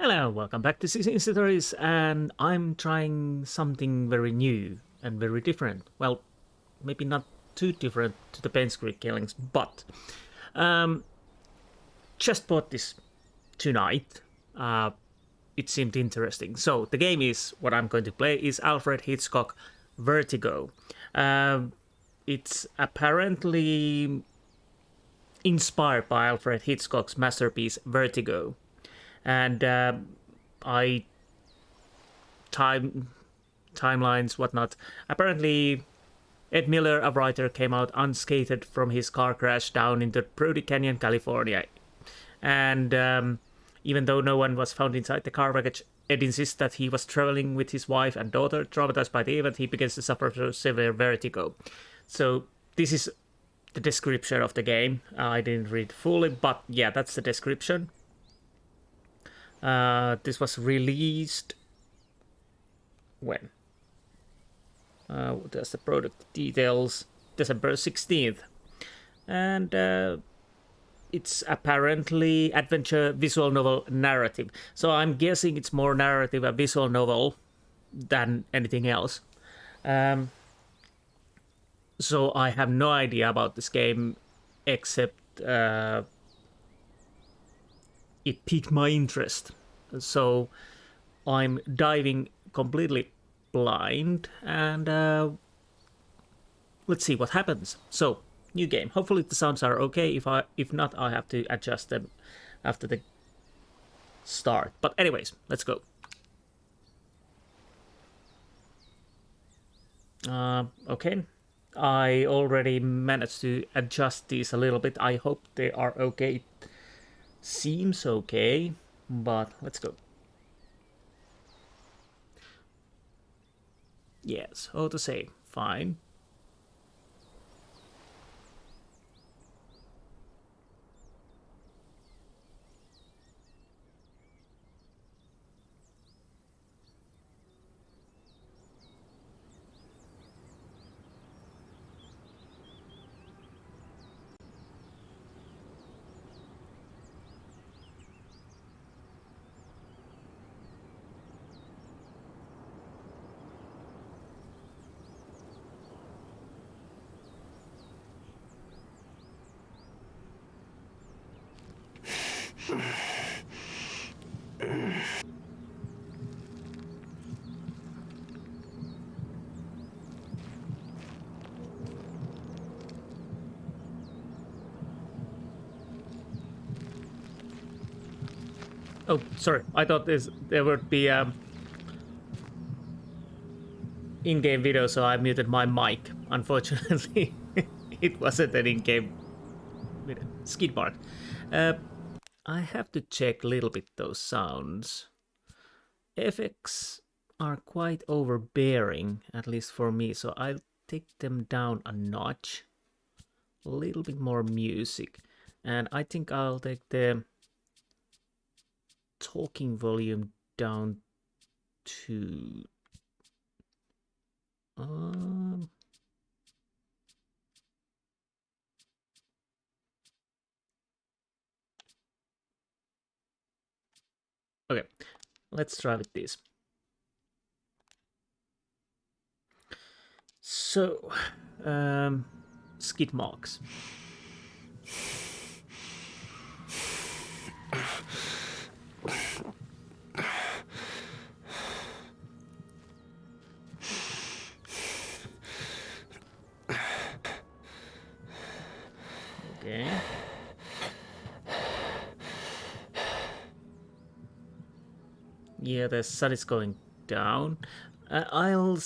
Hello, welcome back to Insti Stories, and I'm trying something very new and very different. Well, maybe not too different to the Penn Creek killings, but um, just bought this tonight. It seemed interesting. So the game is what I'm going to play is Alfred Hitchcock Vertigo. It's apparently inspired by Alfred Hitchcock's masterpiece Vertigo, and I timelines whatnot. Apparently, Ed Miller, a writer, came out unscathed from his car crash down into Brody Canyon, California, and even though no one was found inside the car wreckage, Ed insists that he was traveling with his wife and daughter. Traumatized by the event, he begins to suffer severe vertigo. So this is the description of the game. I didn't read fully, but yeah, that's the description. This was released when? There's the product details, December 16th. And it's apparently adventure visual novel narrative. So I'm guessing it's more narrative a visual novel than anything else. So I have no idea about this game except it piqued my interest. So I'm diving completely blind and let's see what happens. So new game. Hopefully the sounds are okay. If not, I have to adjust them after the start. But anyways, let's go. Okay. I already managed to adjust these a little bit. I hope they are okay. It seems okay, but let's go. Yes, how to say, fine. Oh, sorry. I thought there would be in-game video, so I muted my mic. Unfortunately, it wasn't an in-game video. Skid mark. I have to check a little bit those sounds. Effects are quite overbearing, at least for me, so I'll take them down a notch. A little bit more music. And I think I'll take the talking volume down to okay, let's try with this. So skid marks. Okay. Yeah, the sun is going down. I'll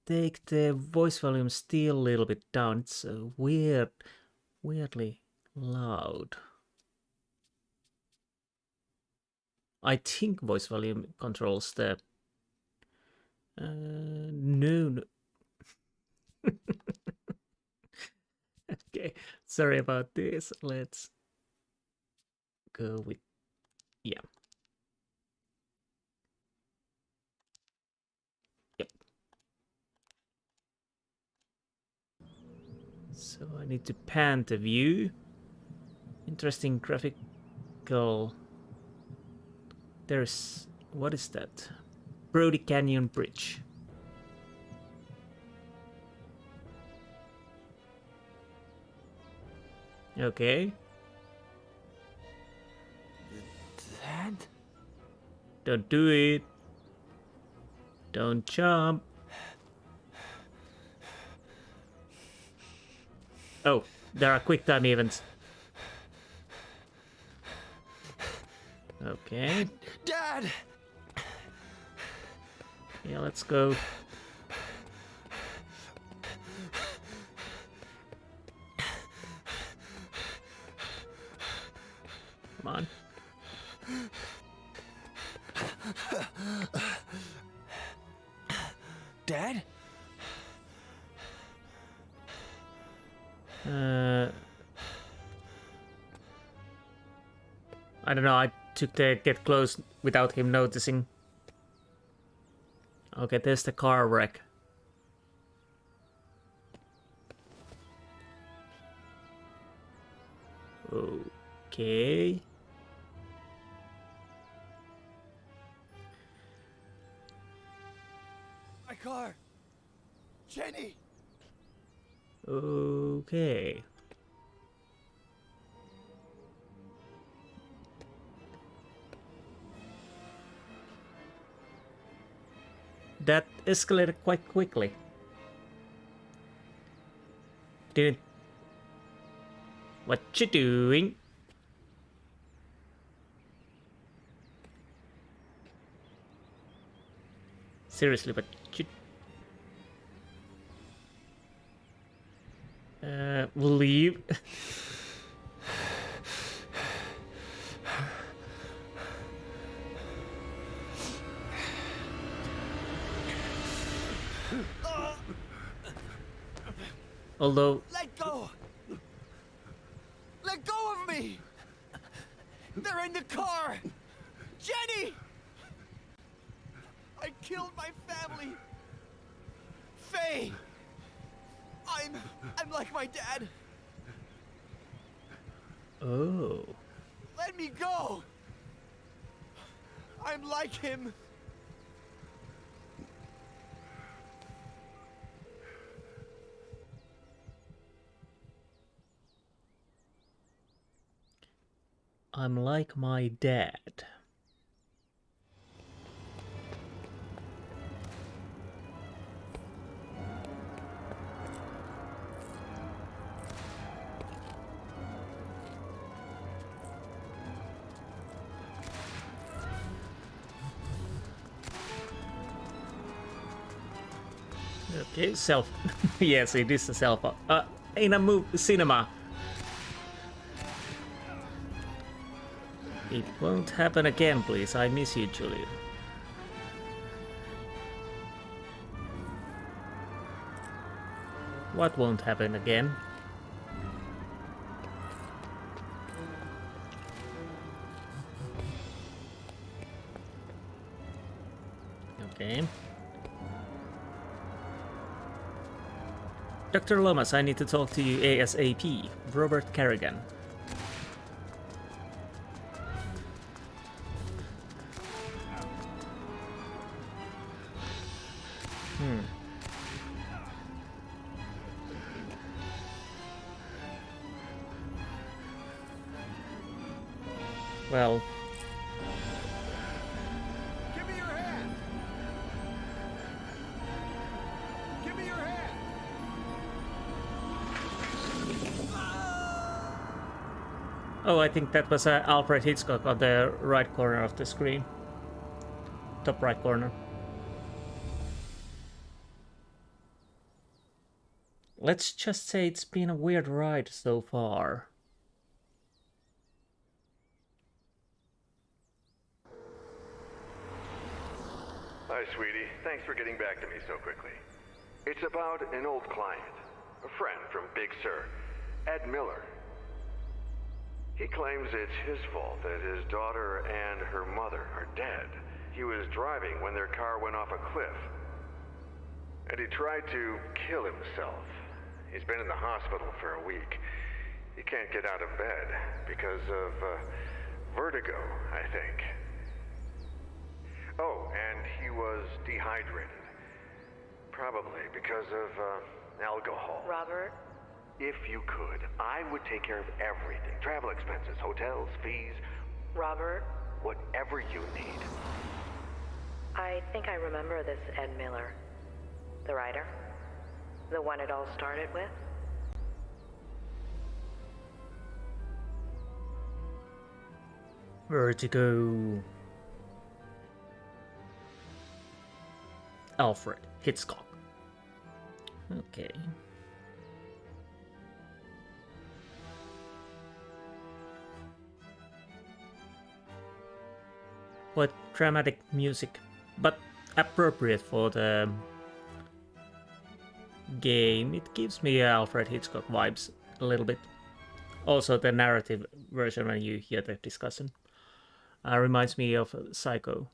take the voice volume still a little bit down. It's weirdly loud. I think voice volume controls the... no. Okay, sorry about this. Let's go with... yeah. Yep. So I need to pan the view. Interesting graphical There's... what is that? Brody Canyon Bridge. Okay. Dad? Don't do it. Don't jump. Oh, there are quick time events. Okay. Dad! Yeah, let's go. Come on. Dad? I don't know, I took the get close without him noticing. Okay, there's the car wreck. Okay. My car! Jenny! Okay. That escalated quite quickly. Didn't... What you doing? Seriously, but you... leave. Although... Let go! Let go of me! They're in the car! Jenny! I killed my family! Faye! I'm like my dad! Oh. Let me go! I'm like him! I'm like my dad. Okay, self. Yes, it is a self. In a cinema. It won't happen again, please. I miss you, Julian. What won't happen again? Okay. Dr. Lomas, I need to talk to you ASAP. Robert Carrigan. Well... Give me your hand! Give me your hand! Oh, I think that was Alfred Hitchcock on the right corner of the screen. Top right corner. Let's just say it's been a weird ride so far. Hi, sweetie. Thanks for getting back to me so quickly. It's about an old client, a friend from Big Sur, Ed Miller. He claims it's his fault that his daughter and her mother are dead. He was driving when their car went off a cliff, and he tried to kill himself. He's been in the hospital for a week. He can't get out of bed because of vertigo, I think. Oh, and he was dehydrated. Probably because of, alcohol. Robert? If you could, I would take care of everything. Travel expenses, hotels, fees, Robert? whatever you need. I think I remember this Ed Miller. The writer? The one it all started with? Vertigo. Alfred Hitchcock. Okay. What dramatic music, but appropriate for the game. It gives me Alfred Hitchcock vibes a little bit. Also, the narrative version when you hear the discussion reminds me of Psycho.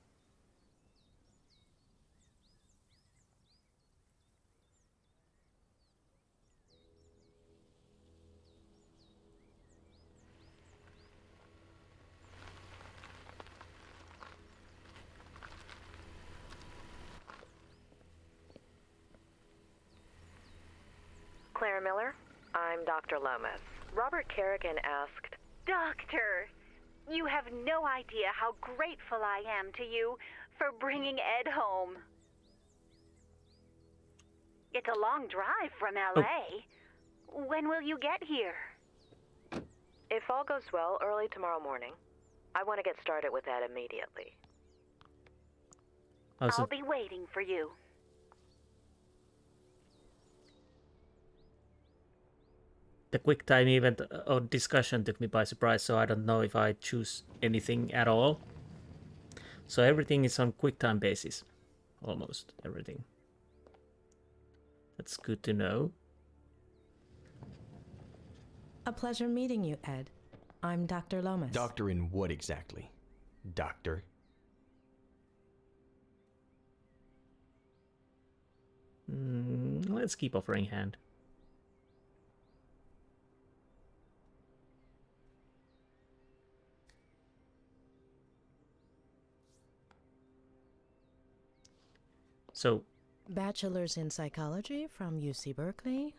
Claire Miller? I'm Dr. Lomas. Robert Kerrigan asked... Doctor, you have no idea how grateful I am to you for bringing Ed home. It's a long drive from LA. When will you get here? If all goes well, early tomorrow morning. I want to get started with that immediately. Also, I'll be waiting for you. the quick time event or discussion took me by surprise, so I don't know if I choose anything at all. So everything is on quick time basis. Almost everything. That's good to know. A pleasure meeting you, Ed. I'm Dr. Lomas. Doctor in what exactly? Doctor? Let's keep offering hand. So, Bachelor's in psychology from UC Berkeley.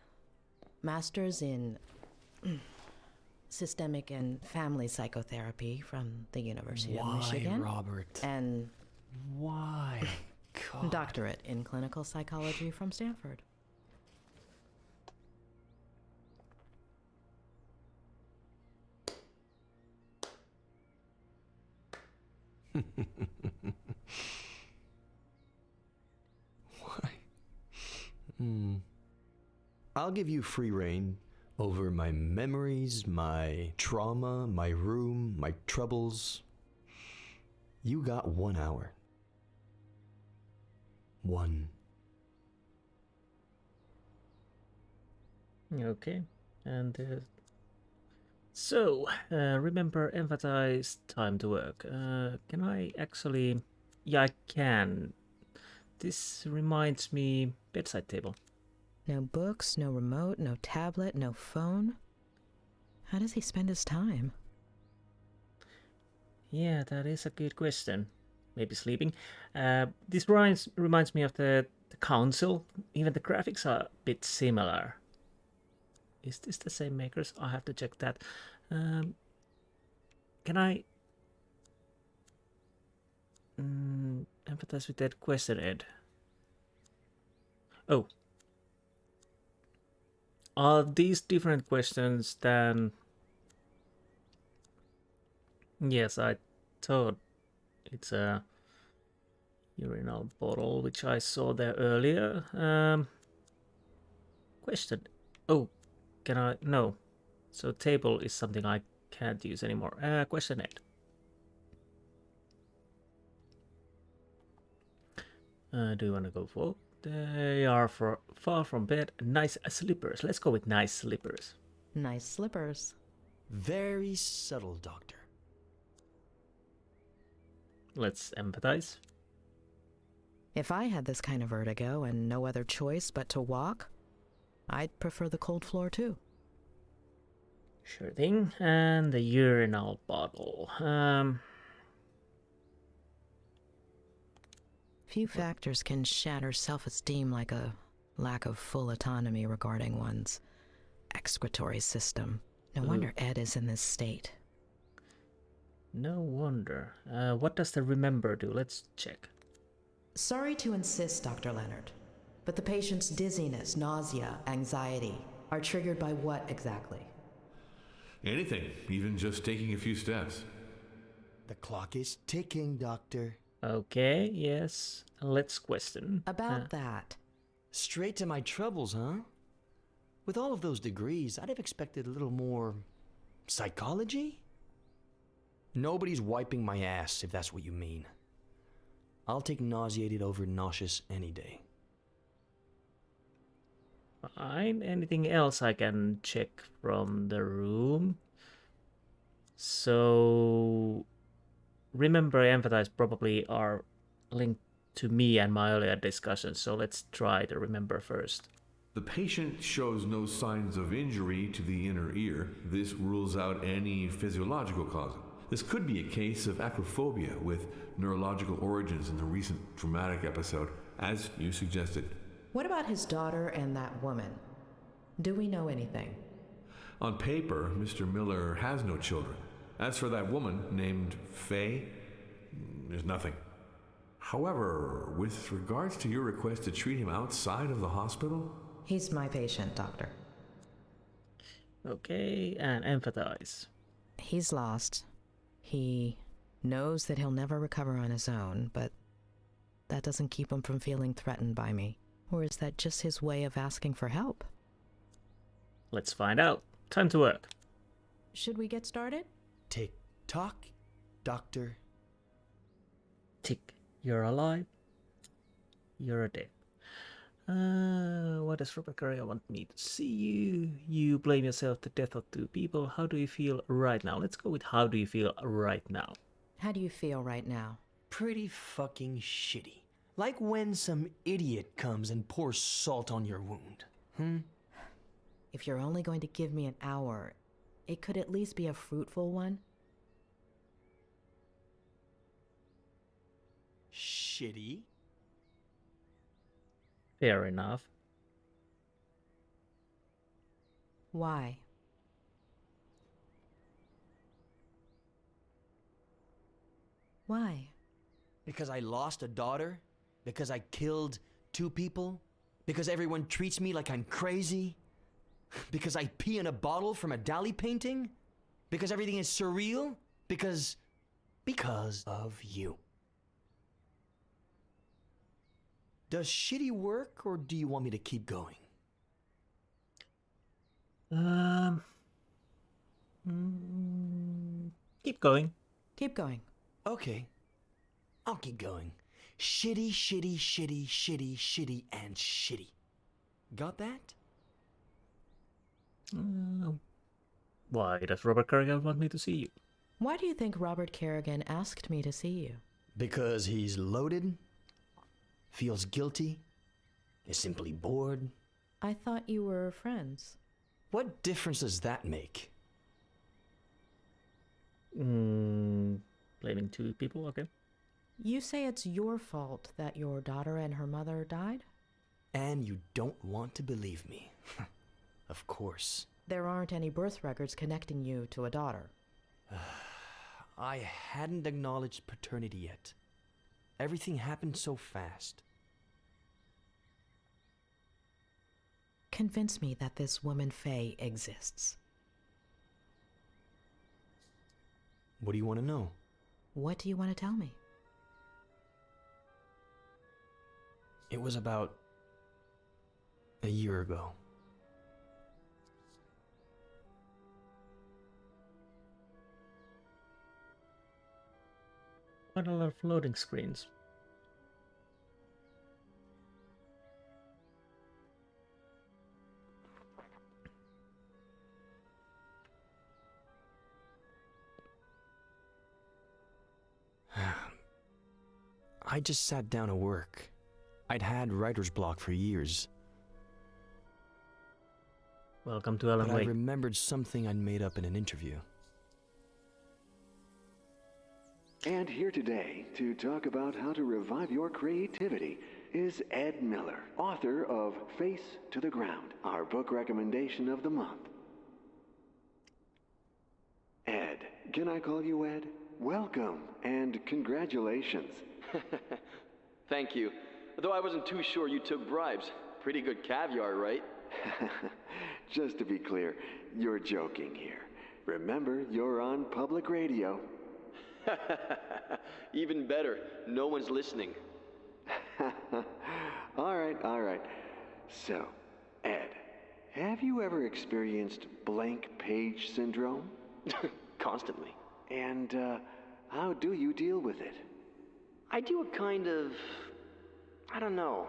Master's in systemic and family psychotherapy from the University of Michigan. Robert? And Why? God. doctorate in clinical psychology from Stanford. Why? I'll give you free reign over my memories, my trauma, my room, my troubles. You got 1 hour. 1. okay. And so, remember, emphasize time to work. Can I actually... Yeah, I can. This reminds me bedside table. No books, no remote, no tablet, no phone. How does he spend his time? Yeah, that is a good question. Maybe sleeping. This reminds me of the council. Even the graphics are a bit similar. Is this the same makers? I have to check that. Can I empathize with that question, Ed? Oh. Are these different questions than... Yes, I thought it's a urinal bottle, which I saw there earlier. Question. Oh, can I? No. So table is something I can't use anymore. Question 8. Do you want to go for? They are far from bed. Nice slippers. Let's go with nice slippers. Nice slippers. Very subtle, Doctor. Let's empathize. If I had this kind of vertigo and no other choice but to walk, I'd prefer the cold floor too. Sure thing. And the urinal bottle. Few factors can shatter self-esteem like a lack of full autonomy regarding one's excretory system. No wonder Ed is in this state. No wonder. What does the remember do? Let's check. Sorry to insist, Dr. Leonard, but the patient's dizziness, nausea, anxiety are triggered by what exactly? Anything, even just taking a few steps. The clock is ticking, Doctor. Okay, yes. Let's question. About that. Straight to my troubles, huh? With all of those degrees, I'd have expected a little more psychology? Nobody's wiping my ass, if that's what you mean. I'll take nauseated over nauseous any day. Fine. Anything else I can check from the room? So, remember, empathize probably are linked to me and my earlier discussions, so let's try to remember first. The patient shows no signs of injury to the inner ear. This rules out any physiological cause. This could be a case of acrophobia with neurological origins in the recent traumatic episode, as you suggested. What about his daughter and that woman? Do we know anything? On paper, Mr. Miller has no children. As for that woman named Faye, there's nothing. However, with regards to your request to treat him outside of the hospital... He's my patient, Doctor. Okay, and empathize. He's lost. He knows that he'll never recover on his own, but that doesn't keep him from feeling threatened by me. Or is that just his way of asking for help? Let's find out. Time to work. Should we get started? Tick tock, Doctor. Tick. You're alive. You're dead. What does Rebecca want me to see you? You blame yourself the death of 2 people. How do you feel right now? Let's go with how do you feel right now. How do you feel right now? Pretty fucking shitty. Like when some idiot comes and pours salt on your wound. If you're only going to give me an hour, it could at least be a fruitful one. Shitty? Fair enough. Why? Why? Because I lost a daughter? Because I killed 2 people? Because everyone treats me like I'm crazy? Because I pee in a bottle from a Dali painting? Because everything is surreal? Because of you. Does shitty work, or do you want me to keep going? Keep going. Keep going. Okay, I'll keep going. Shitty, shitty, shitty, shitty, shitty, and shitty. Got that? Why does Robert Cargill want me to see you? Why do you think Robert Kerrigan asked me to see you? Because he's loaded, feels guilty, is simply bored. I thought you were friends. What difference does that make? Blaming 2 people, okay. You say it's your fault that your daughter and her mother died? And you don't want to believe me. Of course. There aren't any birth records connecting you to a daughter. I hadn't acknowledged paternity yet. Everything happened so fast. Convince me that this woman Faye exists. What do you want to know? What do you want to tell me? It was about a year ago. Quite a lot of loading screens. I just sat down to work. I'd had writer's block for years. Welcome to Alan But I Wake. remembered something I'd made up in an interview. And here today to talk about how to revive your creativity is Ed Miller, author of Face to the Ground, our book recommendation of the month. Ed, can I call you Ed? Welcome and congratulations. Thank you. Though I wasn't too sure you took bribes. Pretty good caviar, right? Just to be clear, you're joking here. Remember, you're on public radio. Even better, no one's listening. All right. So, Ed, have you ever experienced blank page syndrome? Constantly. And how do you deal with it? I do a kind of, I don't know,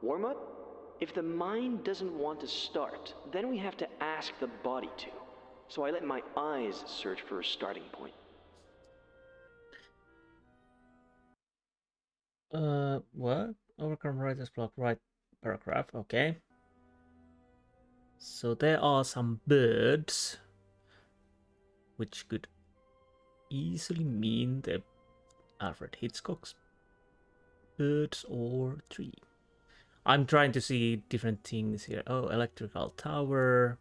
warm-up? If the mind doesn't want to start, then we have to ask the body to. So I let my eyes search for a starting point. What? Overcome writer's block, write paragraph, okay. So there are some birds, which could easily mean the Alfred Hitchcock's birds or tree. I'm trying to see different things here. Oh, electrical tower.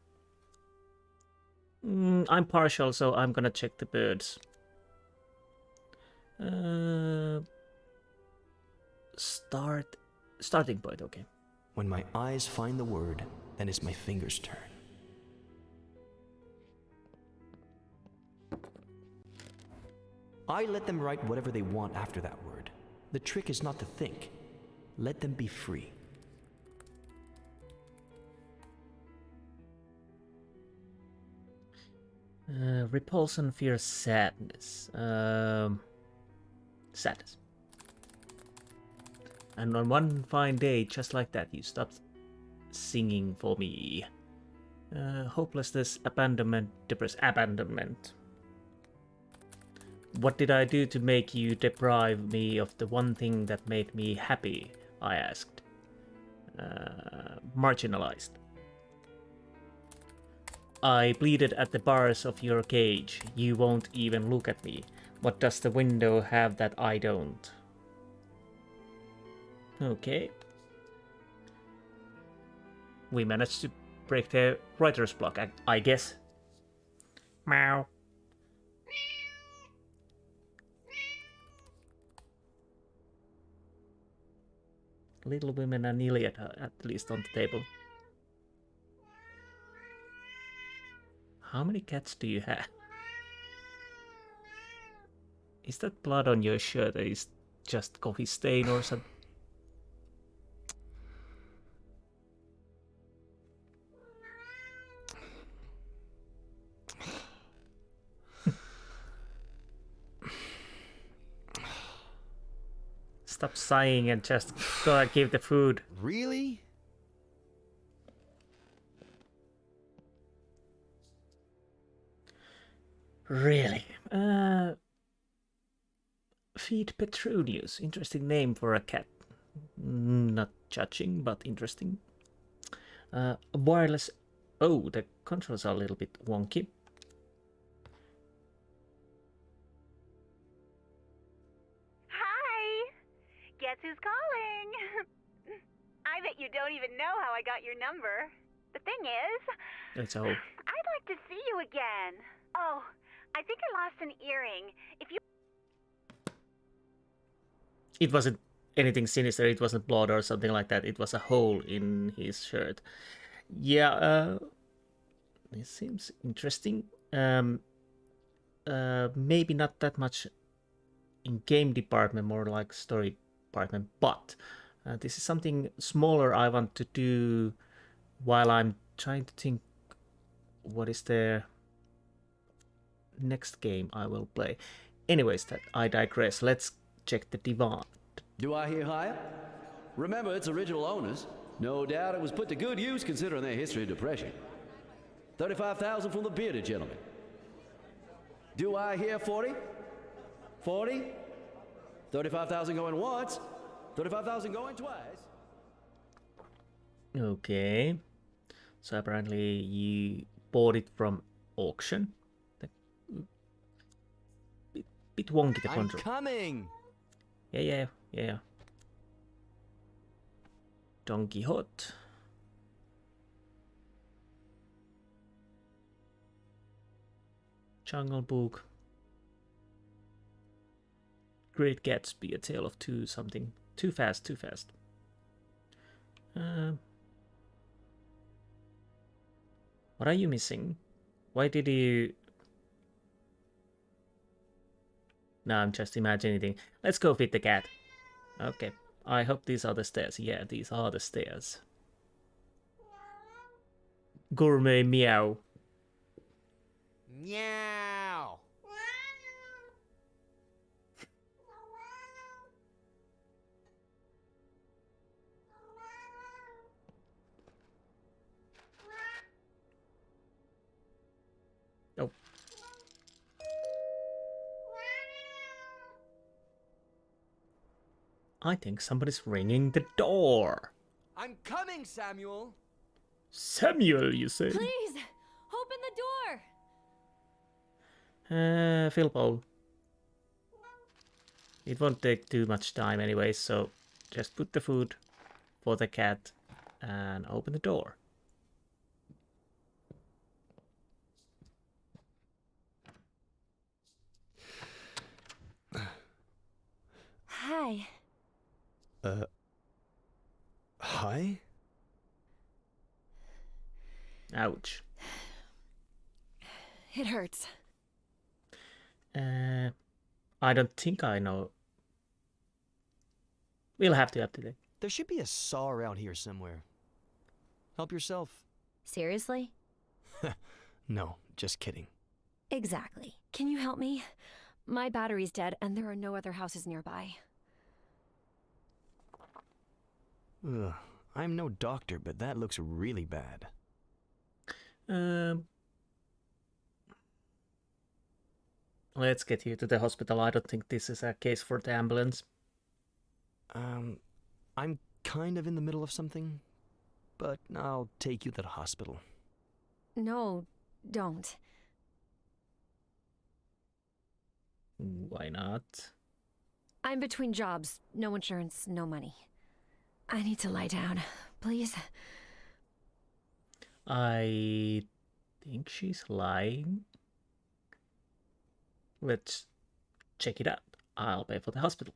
I'm partial, so I'm gonna check the birds. Starting point, okay. When my eyes find the word, then it's my fingers' turn. I let them write whatever they want after that word. The trick is not to think. Let them be free. Repulsion, fear, sadness. Sadness. And on one fine day, just like that, you stopped singing for me. Hopelessness, abandonment, abandonment. What did I do to make you deprive me of the one thing that made me happy? I asked. Marginalized. I pleaded at the bars of your cage. You won't even look at me. What does the window have that I don't? Okay. We managed to break the writer's block, I guess. Meow. Little Women and Iliad are at least on the table. How many cats do you have? Is that blood on your shirt or is just coffee stain or something? Stop sighing and just go and give the food. Really? Really? Feed Petronius. Interesting name for a cat. Not judging, but interesting. Wireless. Oh, the controls are a little bit wonky. Hi! Guess who's calling? I bet you don't even know how I got your number. The thing is, It's all. I'd like to see you again. Oh, I think I lost an earring. If you... It wasn't anything sinister. It wasn't blood or something like that. It was a hole in his shirt. Yeah, this seems interesting. Maybe not that much in game department, more like story department. But this is something smaller I want to do while I'm trying to think what is the next game I will play. Anyways, that I digress. Let's check the divan. Do I hear higher? Remember, it's original owners. No doubt it was put to good use considering their history of depression. 35,000 from the bearded gentleman. Do I hear 40? 40? 35,000 going once. 35,000 going twice. Okay. So apparently you bought it from auction. bit wonky the I'm control. coming! Yeah. Don Quixote. Jungle Book. Great Gatsby, A Tale of Two something. Too fast. What are you missing? Why did you... No, I'm just imagining. Let's go feed the cat. Okay. I hope these are the stairs. Yeah, these are the stairs. Gourmet meow. Meow! Oh. I think somebody's ringing the door. I'm coming, Samuel! Samuel, you say? Please, open the door. Philpo. It won't take too much time anyway, so just put the food for the cat and open the door. Hi. Hi? Ouch. It hurts. I don't think I know. We'll have to update it. There should be a saw around here somewhere. Help yourself. Seriously? No, just kidding. Exactly. Can you help me? My battery's dead and there are no other houses nearby. Ugh, I'm no doctor, but that looks really bad. Let's get you to the hospital. I don't think this is a case for the ambulance. I'm kind of in the middle of something, but I'll take you to the hospital. No, don't. Why not? I'm between jobs. No insurance, no money. I need to lie down, please. I think she's lying. Let's check it out. I'll pay for the hospital.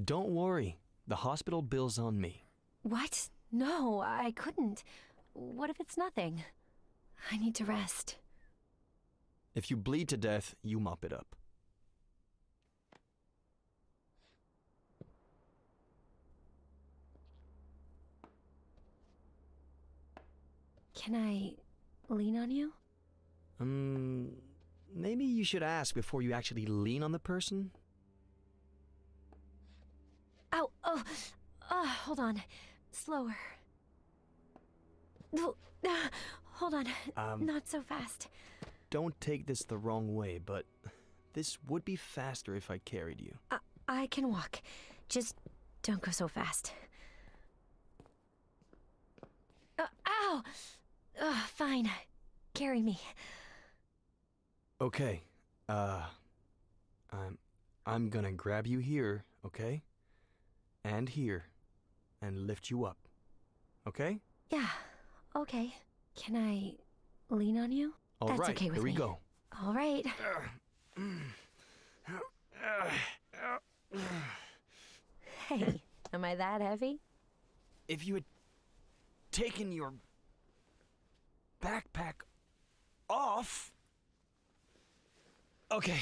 Don't worry. The hospital bill's on me. What? No, I couldn't. What if it's nothing? I need to rest. If you bleed to death, you mop it up. Can I lean on you? Maybe you should ask before you actually lean on the person. Ow! Hold on. Slower. Hold on. Not so fast. Don't take this the wrong way, but this would be faster if I carried you. I can walk. Just don't go so fast. Ow! Fine. Carry me. Okay. I'm gonna grab you here, okay? And here. And lift you up. Okay? Yeah, okay. Can I lean on you? All That's right, okay with here we me. go. All right. Hey, am I that heavy? If you had taken your backpack off... Okay.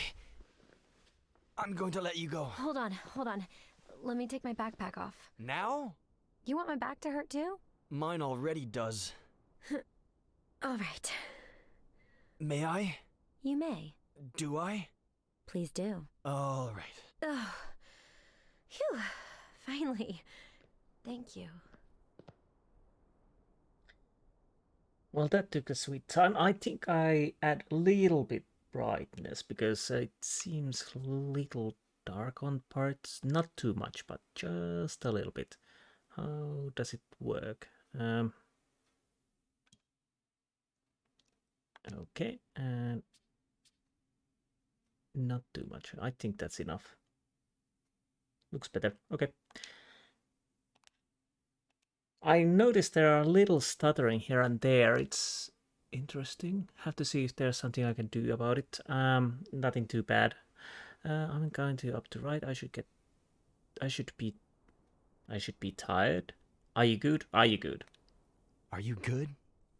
I'm going to let you go. Hold on. Let me take my backpack off. Now? You want my back to hurt too? Mine already does. All right. May I? You may. Do I? Please do. All right. Oh. Phew. Finally. Thank you. Well, that took a sweet time. I think I add a little bit brightness because it seems a little dark on parts. Not too much, but just a little bit. How does it work? Okay, and Not too much. I think that's enough. Looks better. Okay. I noticed there are a little stuttering here and there. It's interesting. Have to see if there's something I can do about it. Nothing too bad. I'm going to up to right. I should be tired. Are you good? Are you good? Are you good?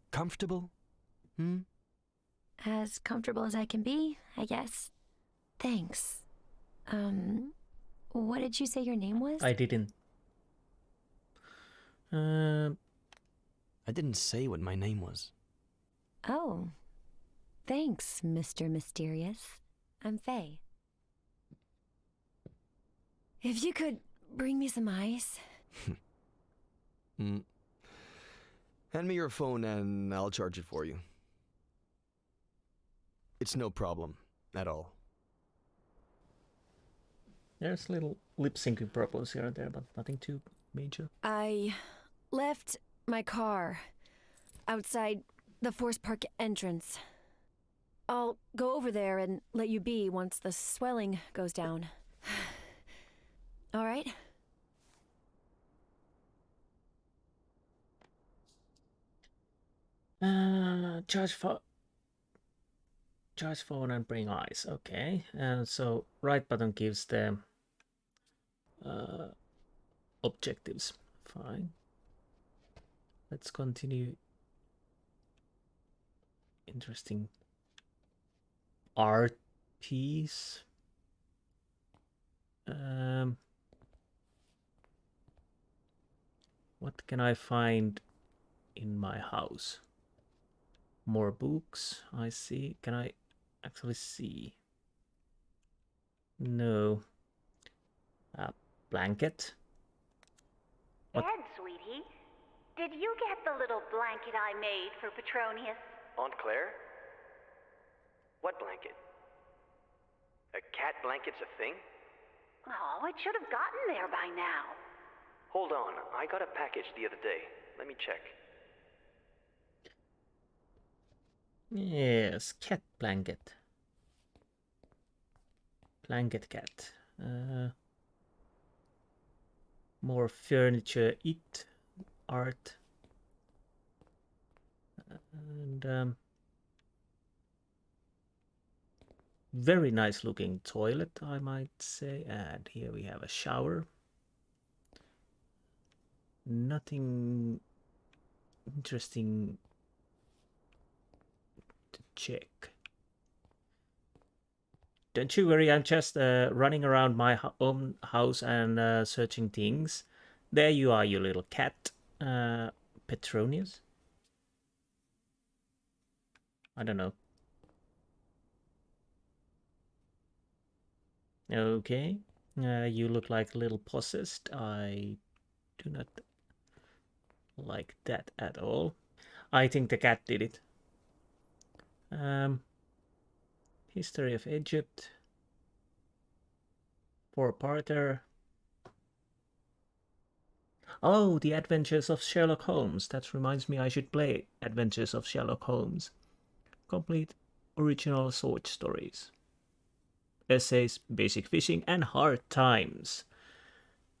Comfortable? As comfortable as I can be, I guess. Thanks. What did you say your name was? I didn't. I didn't say what my name was. Oh. Thanks, Mr. Mysterious. I'm Faye. If you could bring me some ice. Hand me your phone and I'll charge it for you. It's no problem at all. There's little lip syncing problems here and there, but nothing too major. I left my car outside the Forest Park entrance. I'll go over there and let you be once the swelling goes down. All right? Charge phone and bring ice. Okay, and so right button gives them objectives. Fine. Let's continue. Interesting art piece. What can I find in my house? More books, I see. Can I actually see? No. A blanket? What? Ed, sweetie, did you get the little blanket I made for Petronius? Aunt Claire? What blanket? A cat blanket's a thing? Oh, it should have gotten there by now. Hold on, I got a package the other day. Let me check. Yes, cat blanket. Blanket cat. More furniture, art. And very nice looking toilet, I might say. And here we have a shower. Nothing interesting to check. Don't you worry, I'm just running around my own house and searching things. There you are, you little cat. Petronius? I don't know. Okay. You look like a little possessed. I do not like that at all. I think the cat did it. History of Egypt. Four-parter. Oh, The Adventures of Sherlock Holmes. That reminds me I should play Adventures of Sherlock Holmes. Complete original short stories. Essays, basic fishing, and hard times.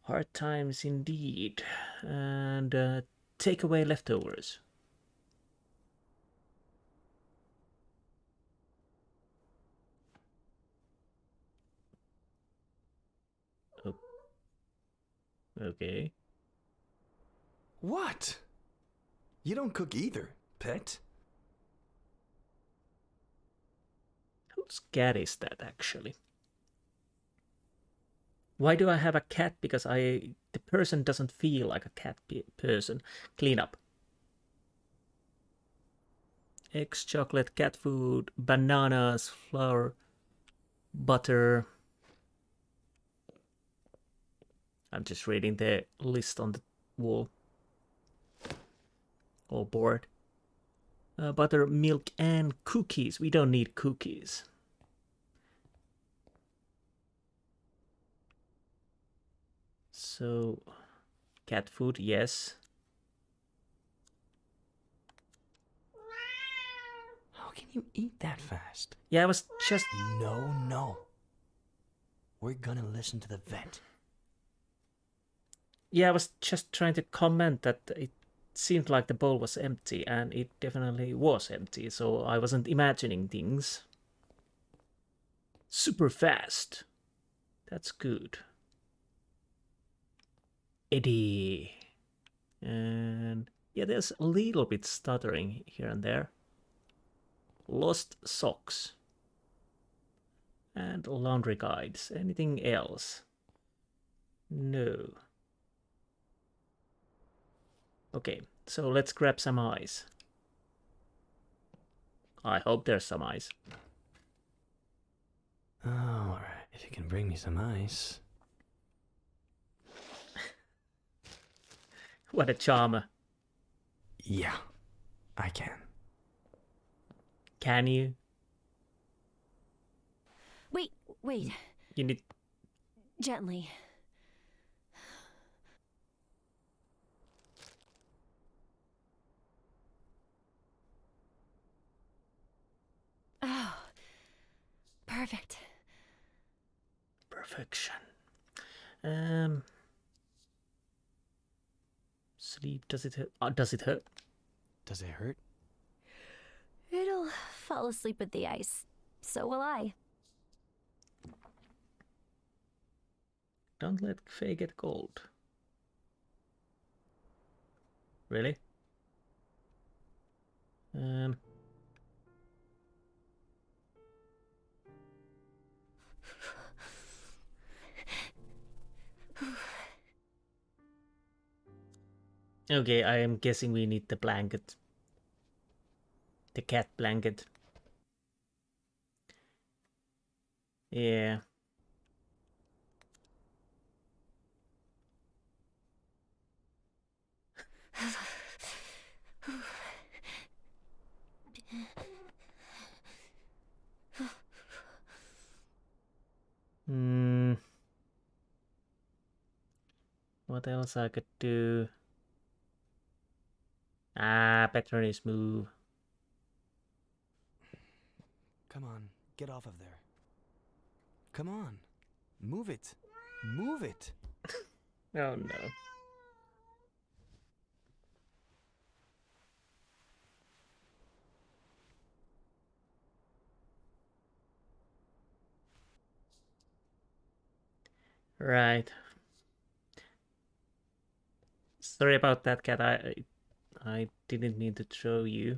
Hard times indeed. And take away leftovers. Okay. What? You don't cook either, pet? Whose cat is that, actually? Why do I have a cat? Because the person doesn't feel like a cat person. Clean up. Eggs, chocolate, cat food, bananas, flour, butter. I'm just reading the list on the wall. Or board. Butter, milk, and cookies. We don't need cookies. So, cat food, yes. How can you eat that fast? Yeah, I was just... No. We're gonna listen to the vet. Yeah, I was just trying to comment that it seemed like the bowl was empty, and it definitely was empty, so I wasn't imagining things. Super fast. That's good. Eddie. And yeah, there's a little bit stuttering here and there. Lost socks. And laundry guides. Anything else? No. Okay, so let's grab some ice. I hope there's some ice. Alright, if you can bring me some ice. What a charmer. Yeah, I can. Can you? Wait. You need... Gently. Oh, perfect. Perfection. Sleep, does it hurt? Does it hurt? Does it hurt? It'll fall asleep with the ice. So will I. Don't let Faye get cold. Really? Okay, I am guessing we need the blanket. The cat blanket. Yeah. What else I could do? Patronus move. Come on, get off of there. Come on, move it. Move it. Oh no. Right. Sorry about that, cat. I didn't mean to throw you.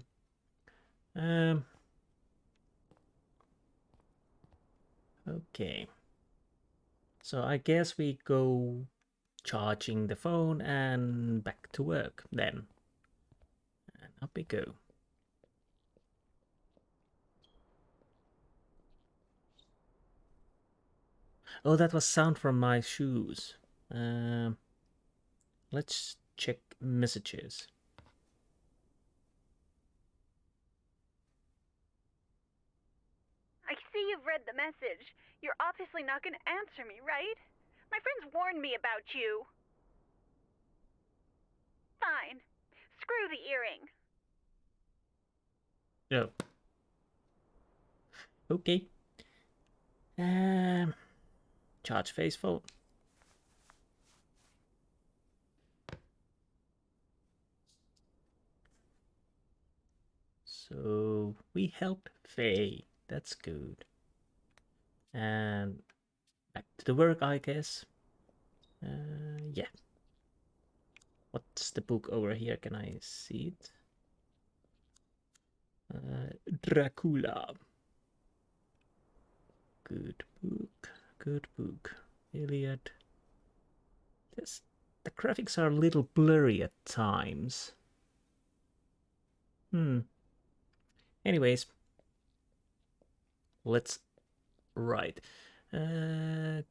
Okay. So I guess we go charging the phone and back to work then. And up we go. Oh, that was sound from my shoes. Let's check messages. I see you've read the message. You're obviously not going to answer me, right? My friends warned me about you. Fine. Screw the earring. Oh. Okay. Charge faithful. So we helped Faye. That's good. And back to the work, I guess. Yeah. What's the book over here? Can I see it? Dracula. Good book. Good book. Iliad. Yes, the graphics are a little blurry at times. Anyways, let's write. Sit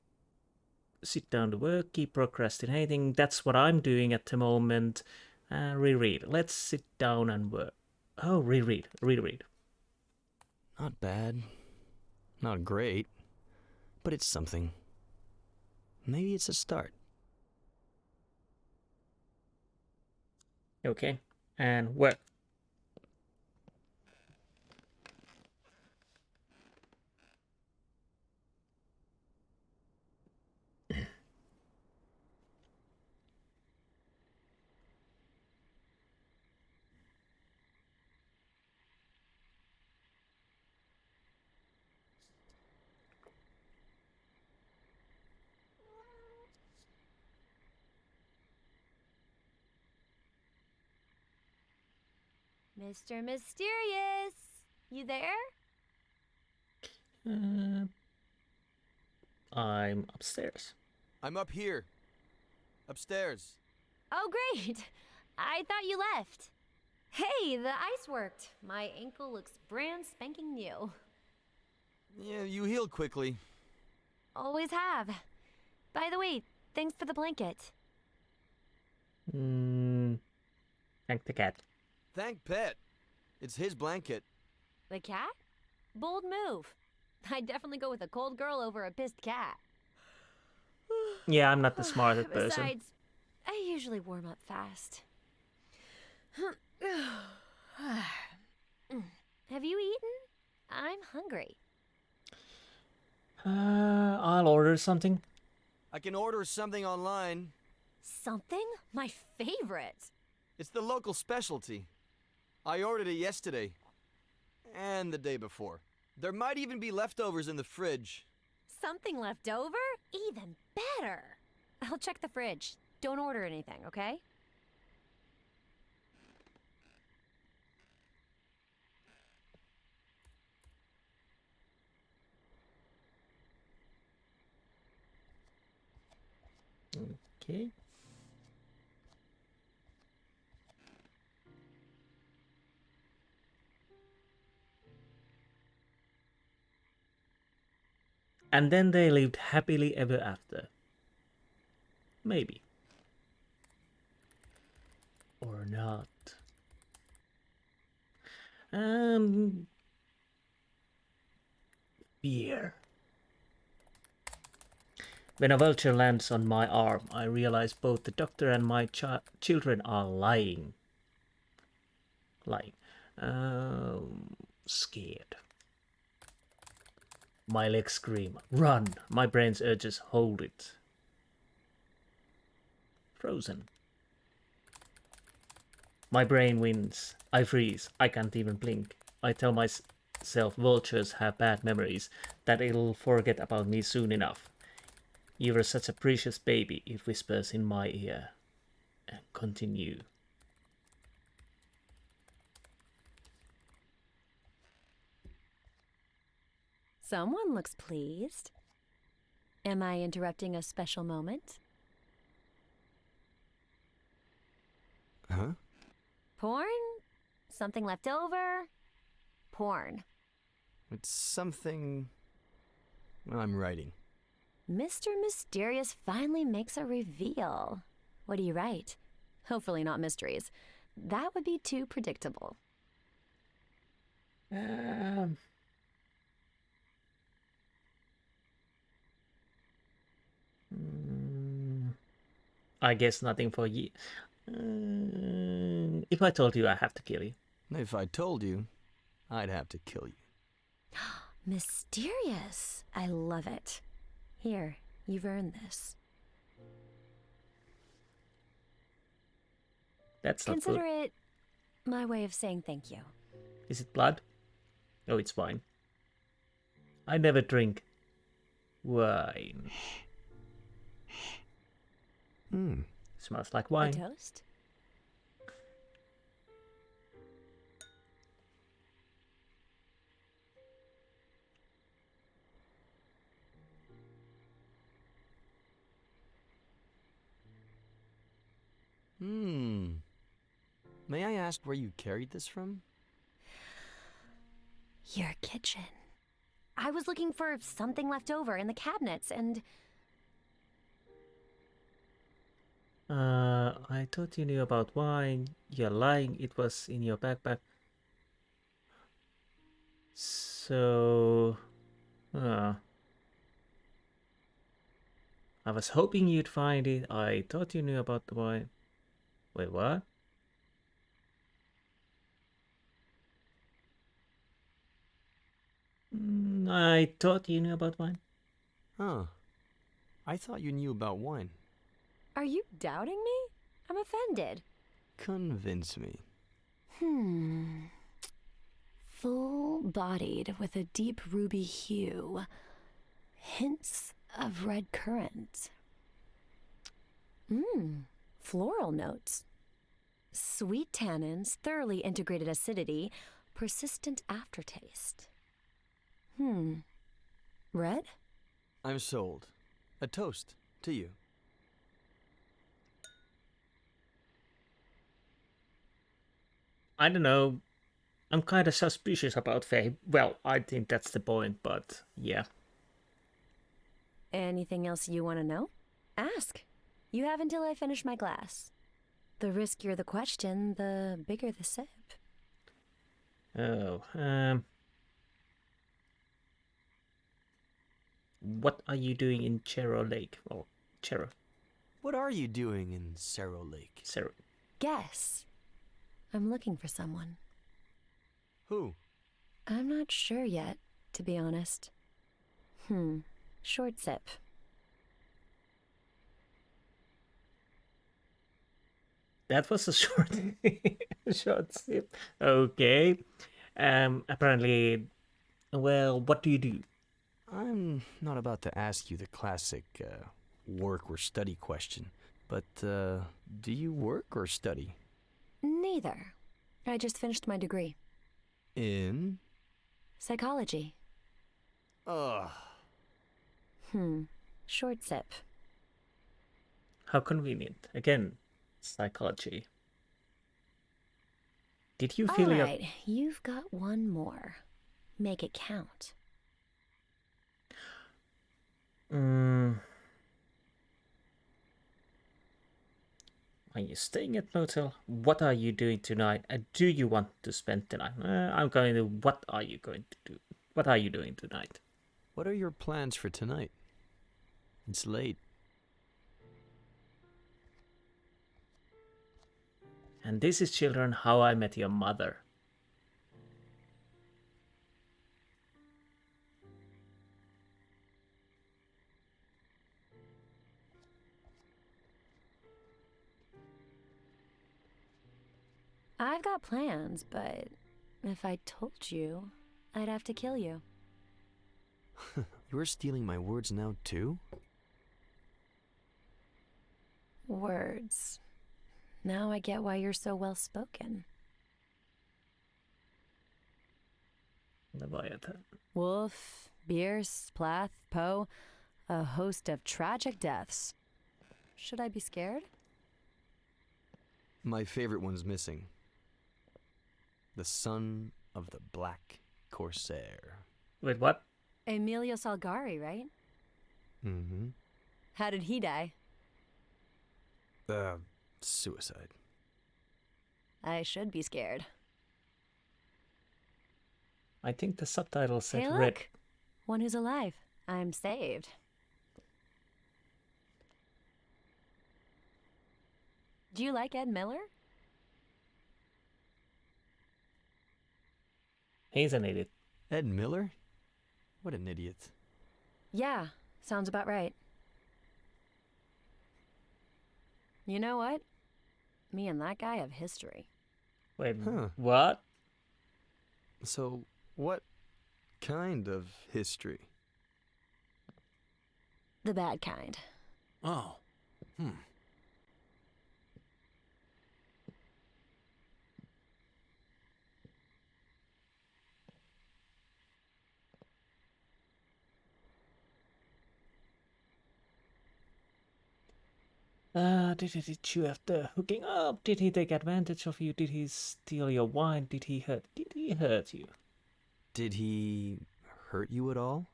down to work, keep procrastinating. That's what I'm doing at the moment. Reread. Let's sit down and work. Oh, reread. Reread. Not bad. Not great. But it's something. Maybe it's a start. Okay. And work. Mr. Mysterious, you there? I'm upstairs. I'm up here. Upstairs. Oh, great. I thought you left. Hey, the ice worked. My ankle looks brand spanking new. Yeah, you healed quickly. Always have. By the way, thanks for the blanket. Thank the cat. Thank Pet. It's his blanket. The cat? Bold move. I'd definitely go with a cold girl over a pissed cat. Yeah, I'm not the smartest person. Besides, I usually warm up fast. Have you eaten? I'm hungry. I'll order something. I can order something online. Something? My favorite. It's the local specialty. I ordered it yesterday. And the day before. There might even be leftovers in the fridge. Something left over? Even better. I'll check the fridge. Don't order anything, okay? Okay. And then they lived happily ever after. Maybe. Or not. Fear. When a vulture lands on my arm, I realize both the doctor and my children are lying. Scared. My legs scream, run! My brain's urges, hold it. Frozen. My brain wins. I freeze. I can't even blink. I tell myself vultures have bad memories, that it'll forget about me soon enough. You were such a precious baby, it whispers in my ear. And continue. Someone looks pleased. Am I interrupting a special moment? Huh? Porn? Something left over? Porn. It's something I'm writing. Mr. Mysterious finally makes a reveal. What do you write? Hopefully not mysteries. That would be too predictable. I guess nothing for you. If I told you, I have to kill you. If I told you, I'd have to kill you. Mysterious. I love it. Here, you've earned this. That's not Consider good. it my way of saying thank you. Is it blood? Oh, it's wine. I never drink wine. Smells like A wine. toast? May I ask where you carried this from? Your kitchen. I was looking for something left over in the cabinets and... I thought you knew about wine. You're lying. It was in your backpack. So... I was hoping you'd find it. I thought you knew about the wine. Wait, what? I thought you knew about wine. Huh. I thought you knew about wine. Are you doubting me? I'm offended. Convince me. Full-bodied with a deep ruby hue. Hints of red currant. Floral notes. Sweet tannins, thoroughly integrated acidity, persistent aftertaste. Red? I'm sold. A toast to you. I don't know. I'm kind of suspicious about Faye. Well, I think that's the point, but yeah. Anything else you want to know? Ask. You have until I finish my glass. The riskier the question, the bigger the sip. Oh, what are you doing in Cerro Lake? Or Cerro? What are you doing in Cerro Lake? Cerro. Guess. I'm looking for someone. Who? I'm not sure yet, to be honest. Short sip. That was a short, short sip. Okay. Apparently, well, what do you do? I'm not about to ask you the classic work or study question, but do you work or study? Neither. I just finished my degree. In? Psychology. Ugh. Short sip. How convenient. Again, psychology. Did you feel All right, you've got one more. Make it count. Are you staying at motel? What are you doing tonight? Do you want to spend the night? I'm going to. What are you going to do? What are you doing tonight? What are your plans for tonight? It's late. And this is, children, How I Met Your Mother. I've got plans, but if I told you, I'd have to kill you. You're stealing my words now, too? Words. Now I get why you're so well spoken. Wolf, Bierce, Plath, Poe, a host of tragic deaths. Should I be scared? My favorite one's missing. The son of the Black Corsair. Wait, what? Emilio Salgari, right? Mm-hmm. How did he die? Suicide. I should be scared. I think the subtitle said Hey, red. look! One who's alive. I'm saved. Do you like Ed Miller? He's an idiot. Ed Miller? What an idiot. Yeah, sounds about right. You know what? Me and that guy have history. Wait, Huh. what? So, what kind of history? The bad kind. Oh. Did you have the hooking up? Did he take advantage of you? Did he steal your wine? Did he hurt you? Did he hurt you at all?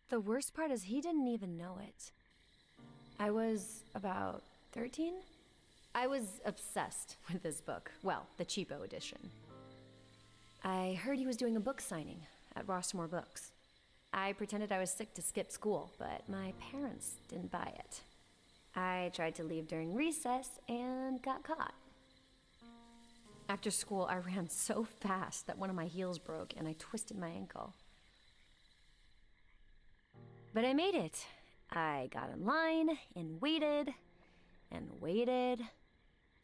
The worst part is he didn't even know it. I was about 13? I was obsessed with this book. Well, the cheapo edition. I heard he was doing a book signing at Rossmore Books. I pretended I was sick to skip school, but my parents didn't buy it. I tried to leave during recess and got caught. After school, I ran so fast that one of my heels broke and I twisted my ankle. But I made it. I got in line and waited and waited.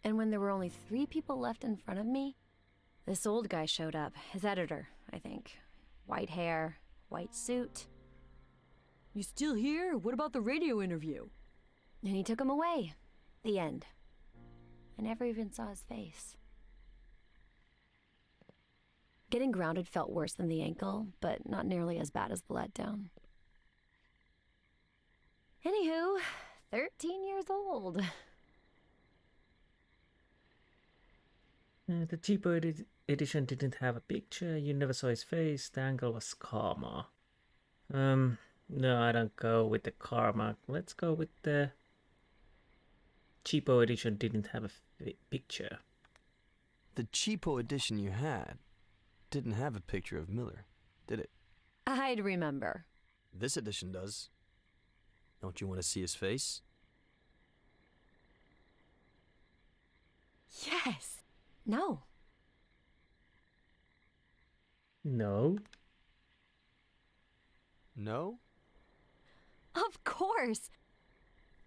And when there were only 3 people left in front of me, this old guy showed up. His editor, I think. White hair, white suit. "You still here? What about the radio interview?" And he took him away. The end. I never even saw his face. Getting grounded felt worse than the ankle, but not nearly as bad as the letdown. Anywho, 13 years old. The cheaper edition didn't have a picture. You never saw his face. The angle was karma. No, I don't go with the karma. Let's go with the cheapo edition didn't have a picture. The cheapo edition you had didn't have a picture of Miller, did it? I'd remember. This edition does. Don't you want to see his face? Yes. No. No. No? Of course.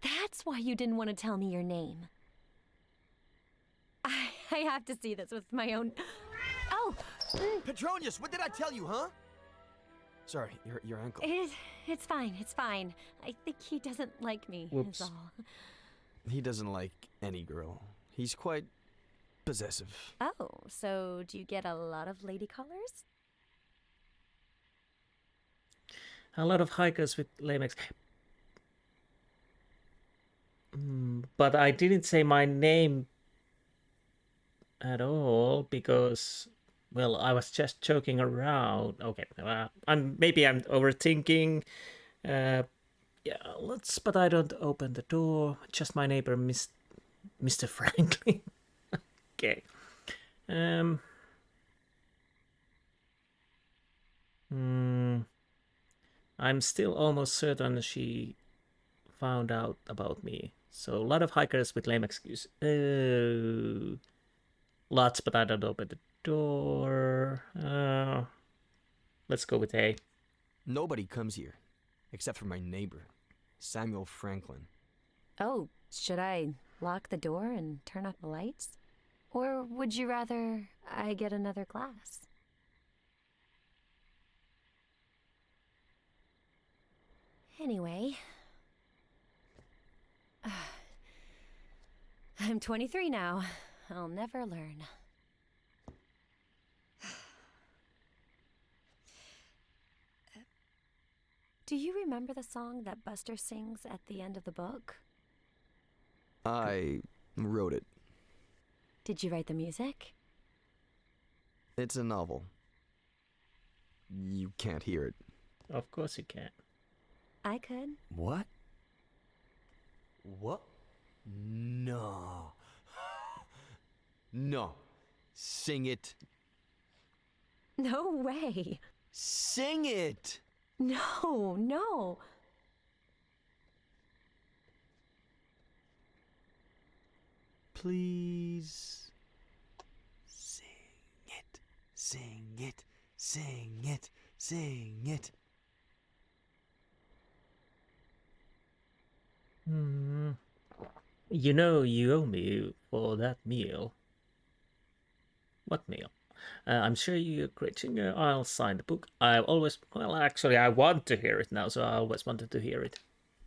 That's why you didn't want to tell me your name. I have to see this with my own... Oh! Petronius, what did I tell you, huh? Sorry, your ankle. It's fine, it's fine. I think he doesn't like me, Whoops. is all. He doesn't like any girl. He's quite possessive. Oh, so do you get a lot of lady callers? A lot of hikers with Lamex. But I didn't say my name at all because, well, I was just joking around. Okay, maybe I'm overthinking. Yeah, but I don't open the door. Just my neighbor, Mr. Franklin. Okay. I'm still almost certain she found out about me. So a lot of hikers with lame excuse. Lots, but I don't open the door. Let's go with A. Nobody comes here, except for my neighbor, Samuel Franklin. Oh, should I lock the door and turn off the lights? Or would you rather I get another glass? Anyway, I'm 23 now. I'll never learn. Do you remember the song that Buster sings at the end of the book? I wrote it. Did you write the music? It's a novel. You can't hear it. Of course you can. I could. What? What? No. No. Sing it. No way. Sing it! No. Please. Sing it. Sing it. Sing it. Sing it. You know you owe me for that meal. What meal? I'm sure you're a great singer. I'll sign the book. I want to hear it now, so I always wanted to hear it.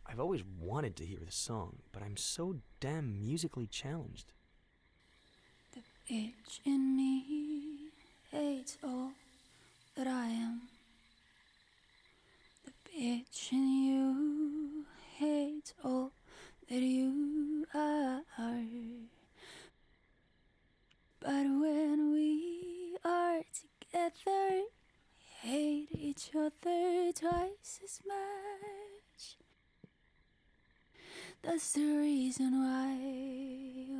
I've always wanted to hear the song, but I'm so damn musically challenged. The bitch in me hates all that I am. The bitch in you hates all that you are. But when we are together, we hate each other twice as much. That's the reason why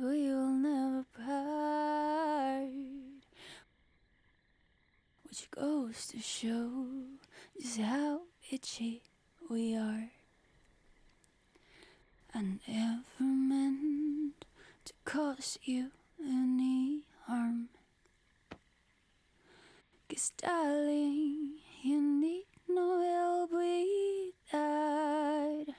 we will never part. Which goes to show just how bitchy we are. I never meant to cause you any harm. 'Cause darling, you need no help with that.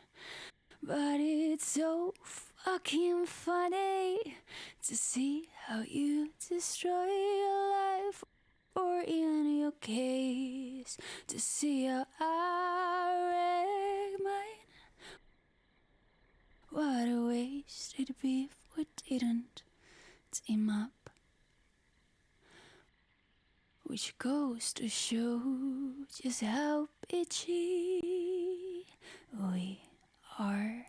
But it's so fucking funny to see how you destroy your life, or in your case, to see how I wreck mine. What a waste it'd be if we didn't goes to show just how bitchy we are.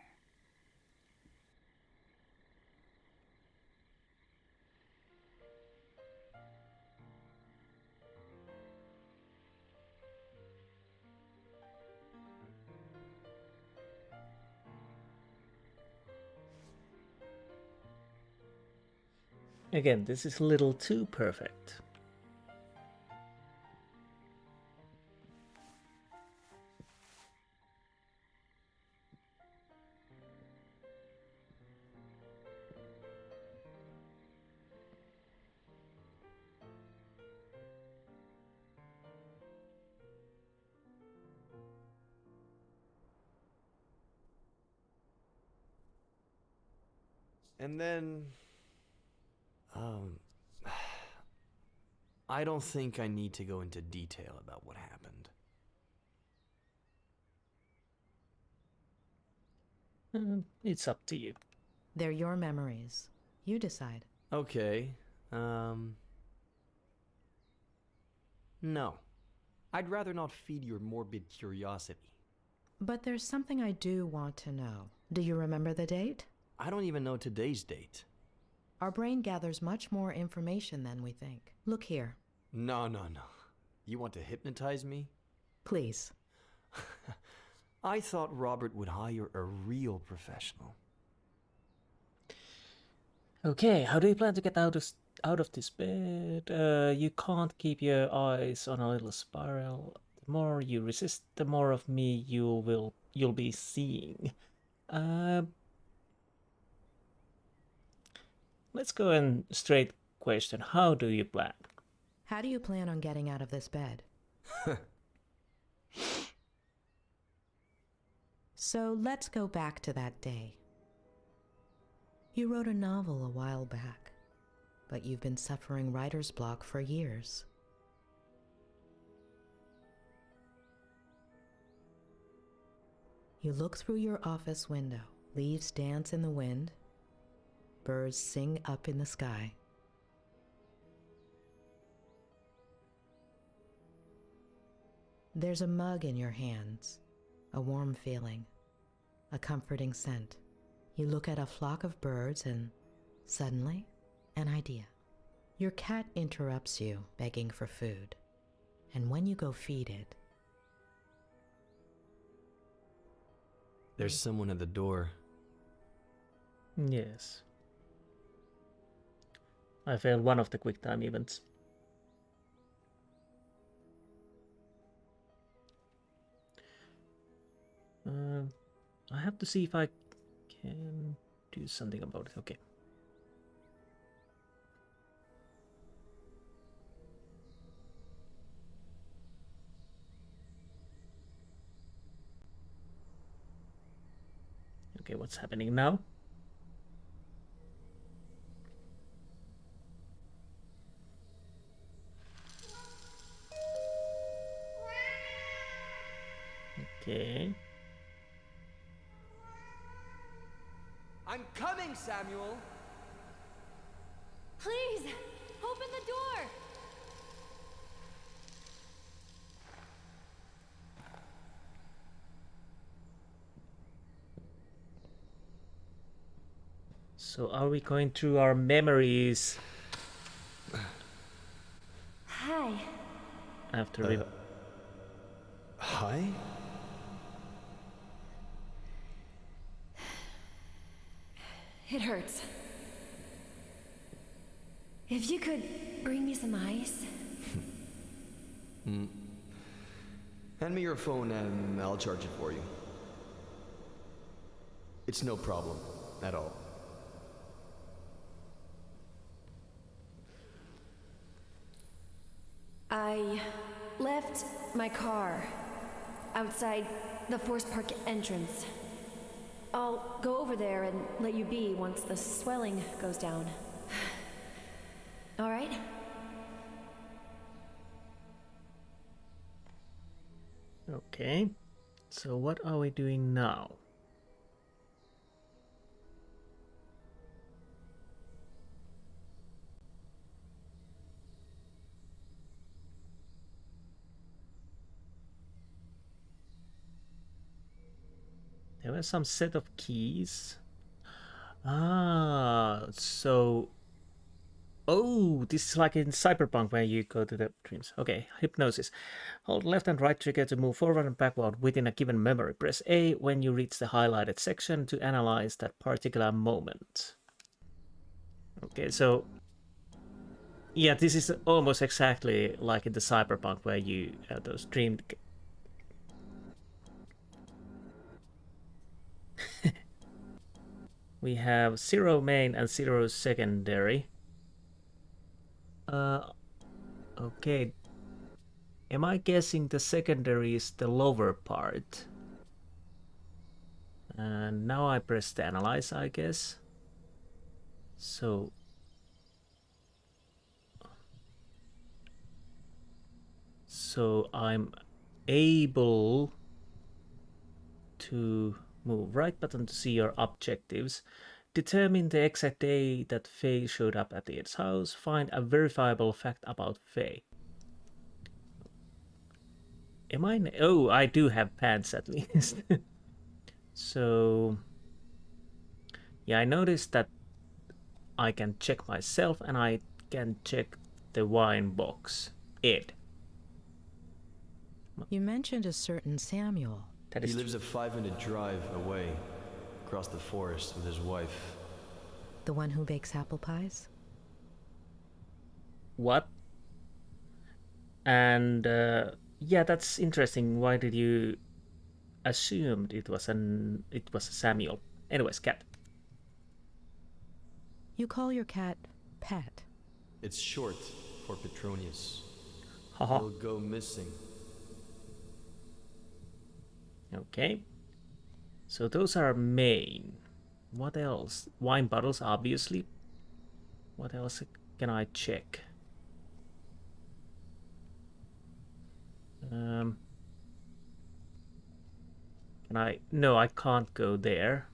Again, this is a little too perfect. And then... I don't think I need to go into detail about what happened. It's up to you. They're your memories. You decide. Okay, no. I'd rather not feed your morbid curiosity. But there's something I do want to know. Do you remember the date? I don't even know today's date. Our brain gathers much more information than we think. Look here. No. You want to hypnotize me? Please. I thought Robert would hire a real professional. Okay, how do you plan to get out of this bed? You can't keep your eyes on a little spiral. The more you resist, the more of me you'll be seeing. Let's go in straight question. How do you plan? How do you plan on getting out of this bed? So let's go back to that day. You wrote a novel a while back, but you've been suffering writer's block for years. You look through your office window. Leaves dance in the wind. Birds sing up in the sky. There's a mug in your hands, a warm feeling, a comforting scent. You look at a flock of birds and suddenly, an idea. Your cat interrupts you, begging for food. And when you go feed it, there's someone at the door. Yes. I failed one of the quick time events. I have to see if I can do something about it. Okay. Okay, what's happening now? Okay. I'm coming, Samuel! Please, open the door! So are we going through our memories? Hi. After Hi? It hurts. If you could bring me some ice. Hand me your phone and I'll charge it for you. It's no problem at all. I left my car outside the Forest Park entrance. I'll go over there and let you be once the swelling goes down. All right? Okay. So what are we doing now? there's some set of keys. Ah, so... Oh, this is like in Cyberpunk where you go to the dreams. Okay, hypnosis. Hold left and right trigger to move forward and backward within a given memory. Press A when you reach the highlighted section to analyze that particular moment. Okay, so... Yeah, this is almost exactly like in the Cyberpunk where you have those dream... We have 0 main and 0 secondary. Okay. Am I guessing the secondary is the lower part? And now I press the analyze, I guess. So I'm able to move right button to see your objectives. Determine the exact day that Faye showed up at Ed's house. Find a verifiable fact about Faye. Am I... Oh, I do have pants at least. So... Yeah, I noticed that I can check myself and I can check the wine box. Ed. You mentioned a certain Samuel. He lives a 5-minute drive away, across the forest with his wife. The one who bakes apple pies? What? And yeah, that's interesting. Why did you assume it was a Samuel? Anyways, cat. You call your cat Pet. It's short for Petronius. Haha. He'll go missing. Okay. So those are main. What else? Wine bottles, obviously. What else can I check? Can I? No, I can't go there.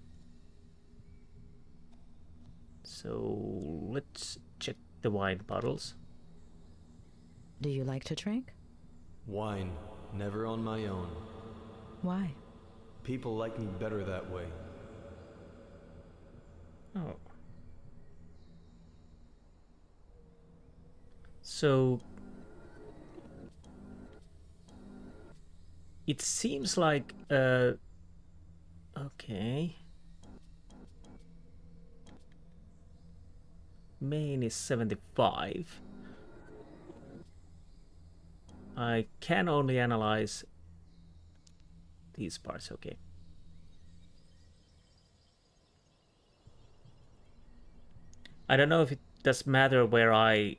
So let's check the wine bottles. Do you like to drink? Wine, never on my own. Why? People like me better that way. Oh. So it seems like okay. Main is 75. I can only analyze these parts, okay. I don't know if it does matter where I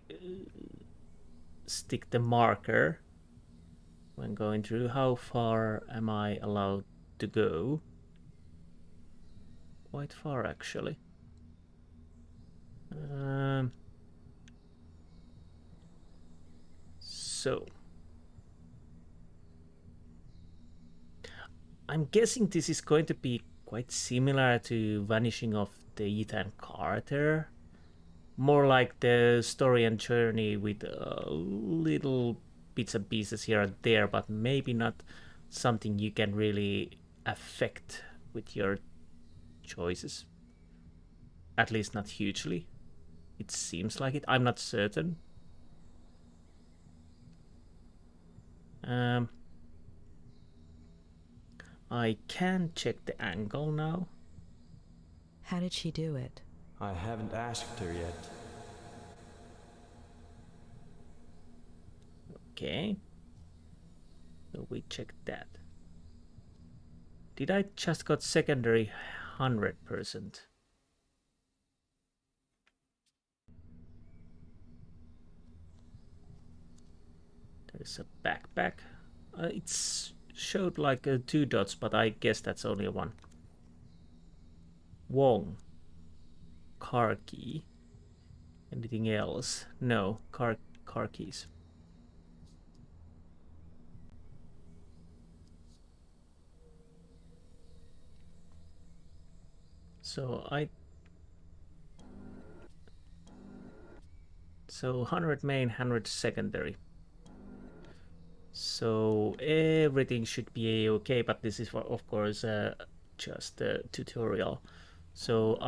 stick the marker when going through. How far am I allowed to go? Quite far, actually. So I'm guessing this is going to be quite similar to Vanishing of the Ethan Carter. More like the story and journey with little bits and pieces here and there, but maybe not something you can really affect with your choices. At least not hugely. It seems like it. I'm not certain. I can check the angle now. How did she do it? I haven't asked her yet. Okay. So we check that. Did I just got secondary 100%? There's a backpack. It's showed like 2 dots, but I guess that's only one. Wong. Car key. Anything else? No, car keys. So 100 main, 100 secondary. So everything should be okay, but this is of course just the tutorial. So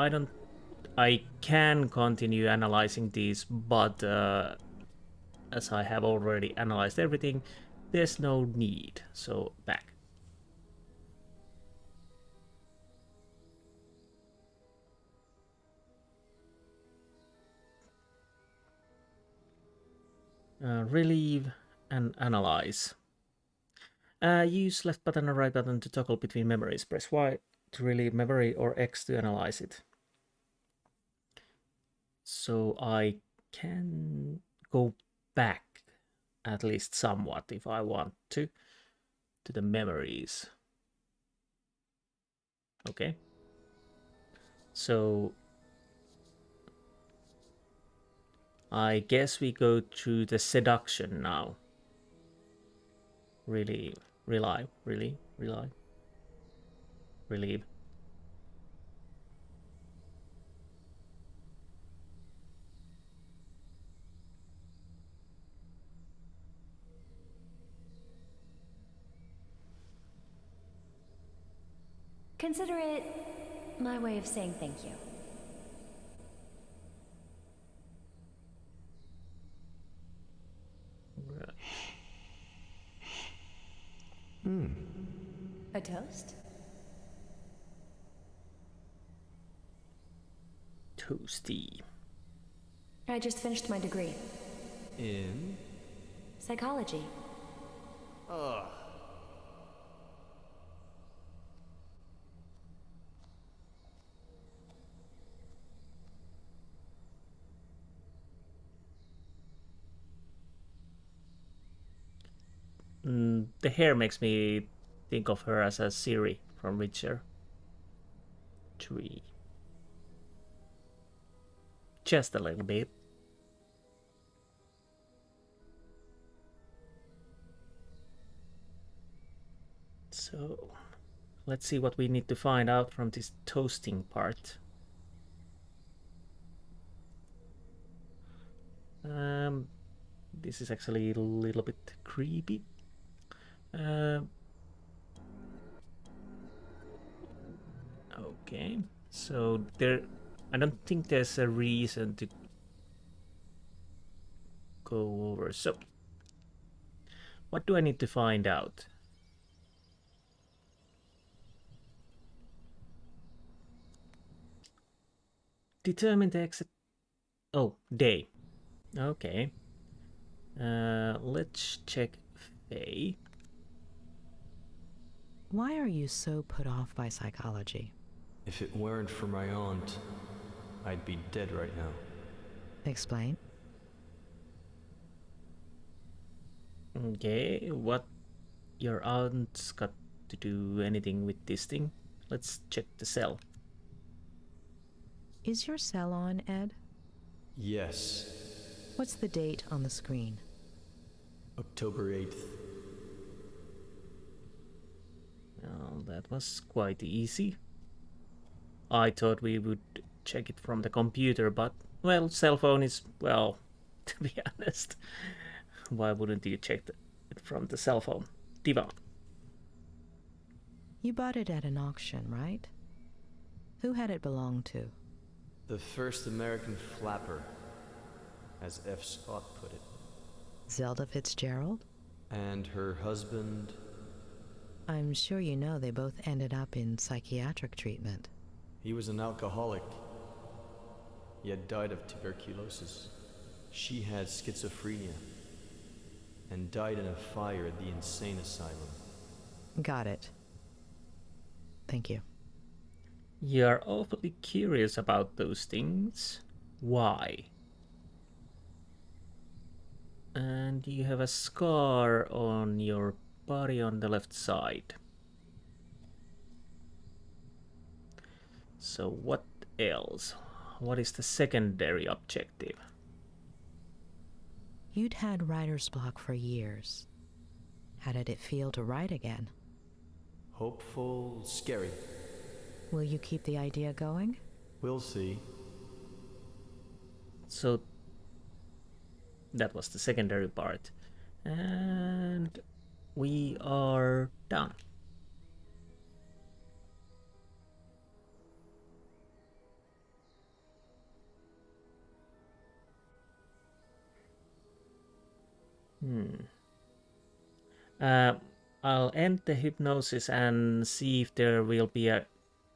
I can continue analyzing these, but as I have already analyzed everything, there's no need. So back. Relieve and analyze. Use left button or right button to toggle between memories. Press Y to relieve memory or X to analyze it. So I can go back at least somewhat if I want to the memories. Okay. So I guess we go through the seduction now. Relieve. Relieve. Consider it my way of saying thank you. A toast? Toasty. I just finished my degree. In? Psychology. Ugh. The hair makes me think of her as a Siri from Witcher 3. Just a little bit. So, let's see what we need to find out from this toasting part. This is actually a little bit creepy. Okay, so I don't think there's a reason to go over. So, what do I need to find out? Determine the exit. Oh, day. Okay. Let's check Faye. Why are you so put off by psychology? If it weren't for my aunt, I'd be dead right now. Explain. Okay, what your aunt's got to do anything with this thing? Let's check the cell. Is your cell on, Ed? Yes. What's the date on the screen? October 8th. Well, that was quite easy. I thought we would check it from the computer, but, well, cell phone is, well, to be honest, why wouldn't you check it from the cell phone? Diva. You bought it at an auction, right? Who had it belong to? The first American flapper, as F. Scott put it. Zelda Fitzgerald? And her husband... I'm sure you know they both ended up in psychiatric treatment. He was an alcoholic. He had died of tuberculosis. She had schizophrenia and died in a fire at the insane asylum. Got it. Thank you. You're awfully curious about those things. Why? And you have a scar on your body on the left side. So what else? What is the secondary objective? You'd had writer's block for years. How did it feel to write again? Hopeful, scary. Will you keep the idea going? We'll see. So that was the secondary part. And we are done. Uh, I'll end the hypnosis and see if there will be a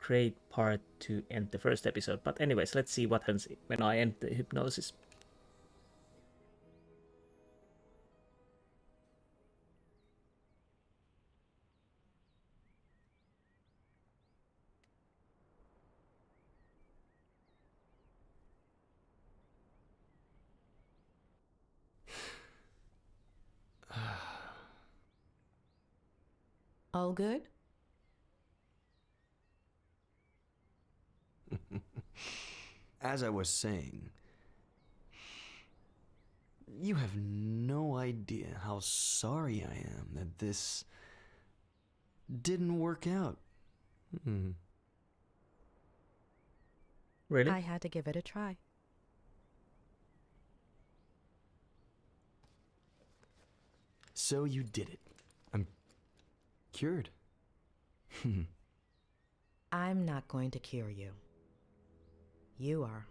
great part to end the first episode. But anyways, let's see what happens when I end the hypnosis. All good? As I was saying, you have no idea how sorry I am that this didn't work out. Really? I had to give it a try. So you did it. I'm cured. I'm not going to cure you. You are.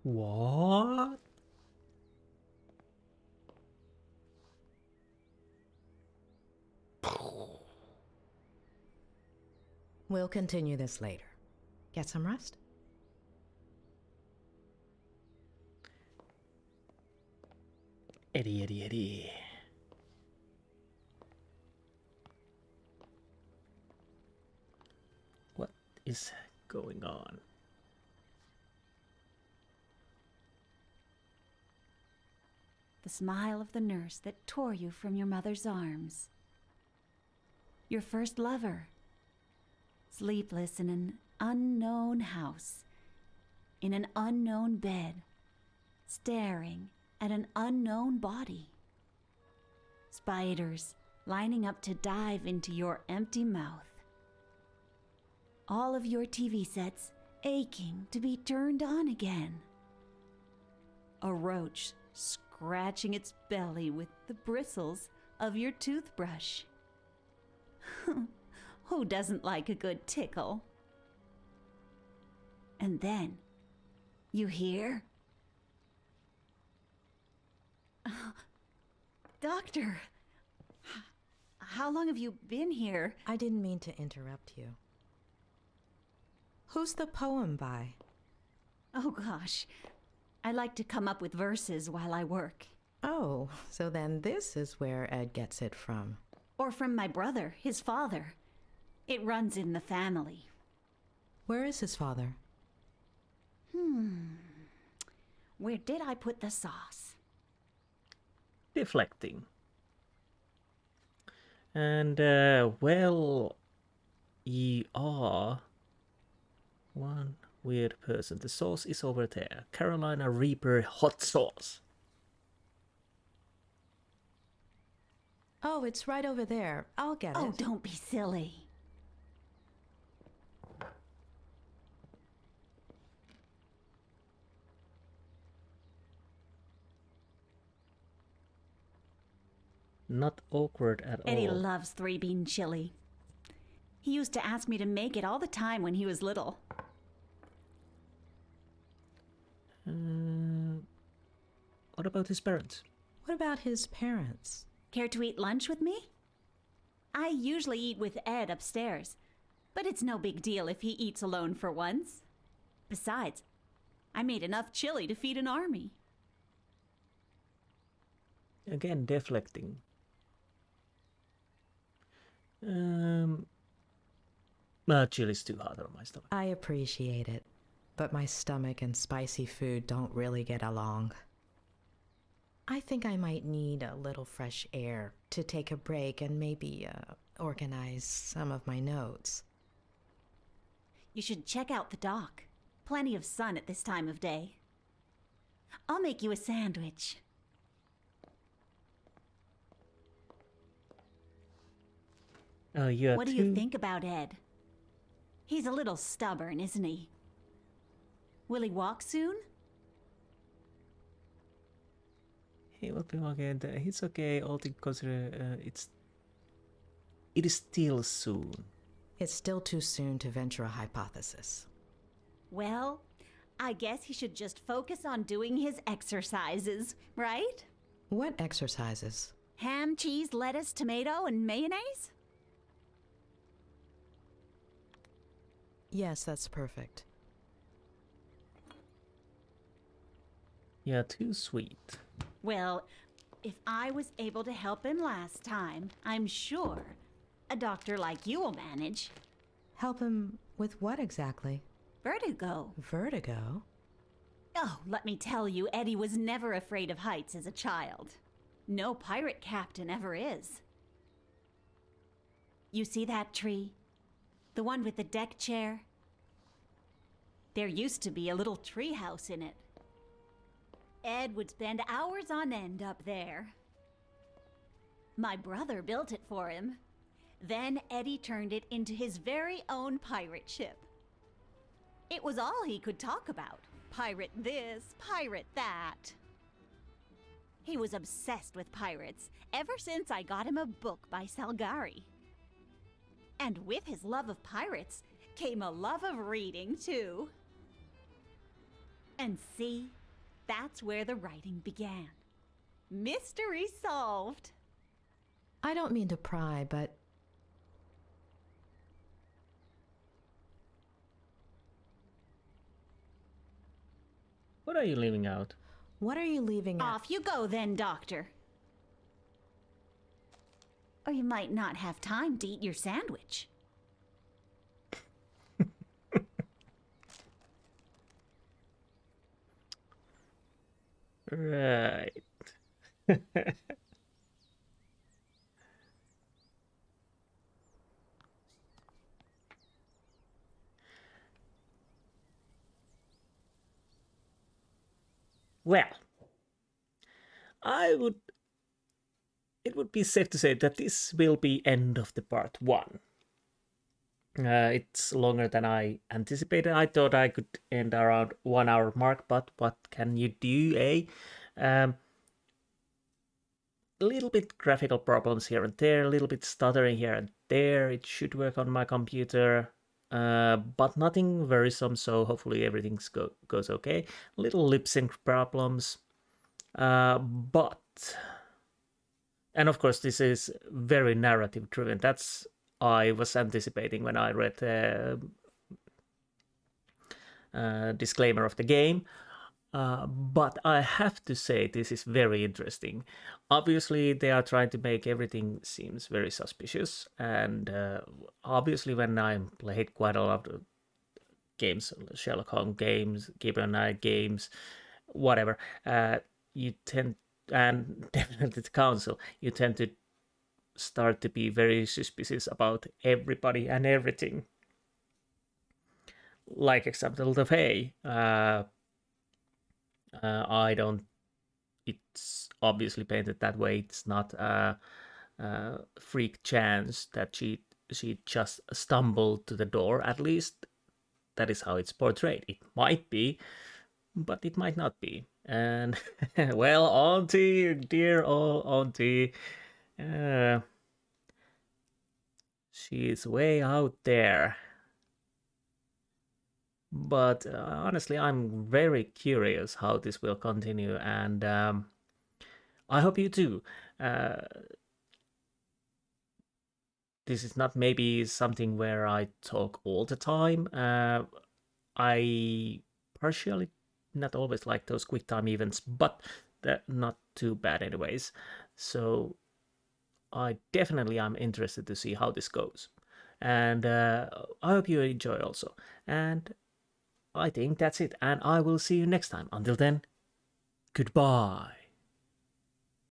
What? We'll continue this later. Get some rest. Eddie. What is going on? The smile of the nurse that tore you from your mother's arms. Your first lover. Sleepless in an unknown house. In an unknown bed. Staring at an unknown body. Spiders lining up to dive into your empty mouth. All of your TV sets aching to be turned on again. A roach scratching its belly with the bristles of your toothbrush. Who doesn't like a good tickle? And then, you hear? Doctor, how long have you been here? I didn't mean to interrupt you. Who's the poem by? Oh gosh, I like to come up with verses while I work. Oh, so then this is where Ed gets it from. Or from my brother, his father. It runs in the family. Where is his father? Where did I put the sauce? Deflecting. And, well, you are one weird person. The sauce is over there. Carolina Reaper hot sauce. Oh, it's right over there. I'll get Oh, it. don't be silly. Not awkward at Eddie all. loves three-bean chili. He used to ask me to make it all the time when he was little. What about his parents? What about his parents? Care to eat lunch with me? I usually eat with Ed upstairs, but it's no big deal if he eats alone for once. Besides, I made enough chili to feed an army. Again, deflecting. Chili's too hot on my stomach. I appreciate it, but my stomach and spicy food don't really get along. I think I might need a little fresh air to take a break and maybe organize some of my notes. You should check out the dock. Plenty of sun at this time of day. I'll make you a sandwich. Oh, yeah. What do you think about Ed? He's a little stubborn, isn't he? Will he walk soon? He will be okay. It's okay. All things considered, it is still soon. It's still too soon to venture a hypothesis. Well, I guess he should just focus on doing his exercises, right? What exercises? Ham, cheese, lettuce, tomato, and mayonnaise? Yes, that's perfect. Yeah, too sweet. Well, if I was able to help him last time, I'm sure a doctor like you will manage. Help him with what exactly? Vertigo. Vertigo? Oh, let me tell you, Eddie was never afraid of heights as a child. No pirate captain ever is. You see that tree? The one with the deck chair? There used to be a little tree house in it. Ed would spend hours on end up there. My brother built it for him. Then Eddie turned it into his very own pirate ship. It was all he could talk about. Pirate this, pirate that. He was obsessed with pirates ever since I got him a book by Salgari. And with his love of pirates came a love of reading, too. And see, that's where the writing began. Mystery solved. I don't mean to pry, but What are you leaving out? what are you leaving out? Off you go then, Doctor. Or you might not have time to eat your sandwich. Right. Well, I would. It would be safe to say that this will be end of the part 1. It's longer than I anticipated. I thought I could end around 1 hour mark, but what can you do, eh? A little bit graphical problems here and there, a little bit stuttering here and there. It should work on my computer, but nothing worrisome, so hopefully everything goes okay. Little lip sync problems, but... And of course, this is very narrative driven. That's I was anticipating when I read the disclaimer of the game. But I have to say, this is very interesting. Obviously, they are trying to make everything seems very suspicious. And obviously, when I played quite a lot of games, Sherlock Holmes games, Gibbon games, whatever, you tend, and definitely the council, you tend to start to be very suspicious about everybody and everything. Like example, the Fae. I don't. It's obviously painted that way. It's not a freak chance that she just stumbled to the door. At least that is how it's portrayed. It might be, but it might not be. And well, auntie, dear old auntie, she's way out there. But honestly, I'm very curious how this will continue, and I hope you too. This is not maybe something where I talk all the time. I partially not always like those quick time events, but they're not too bad anyways. So I definitely am interested to see how this goes. And I hope you enjoy also. And I think that's it, and I will see you next time. Until then, goodbye.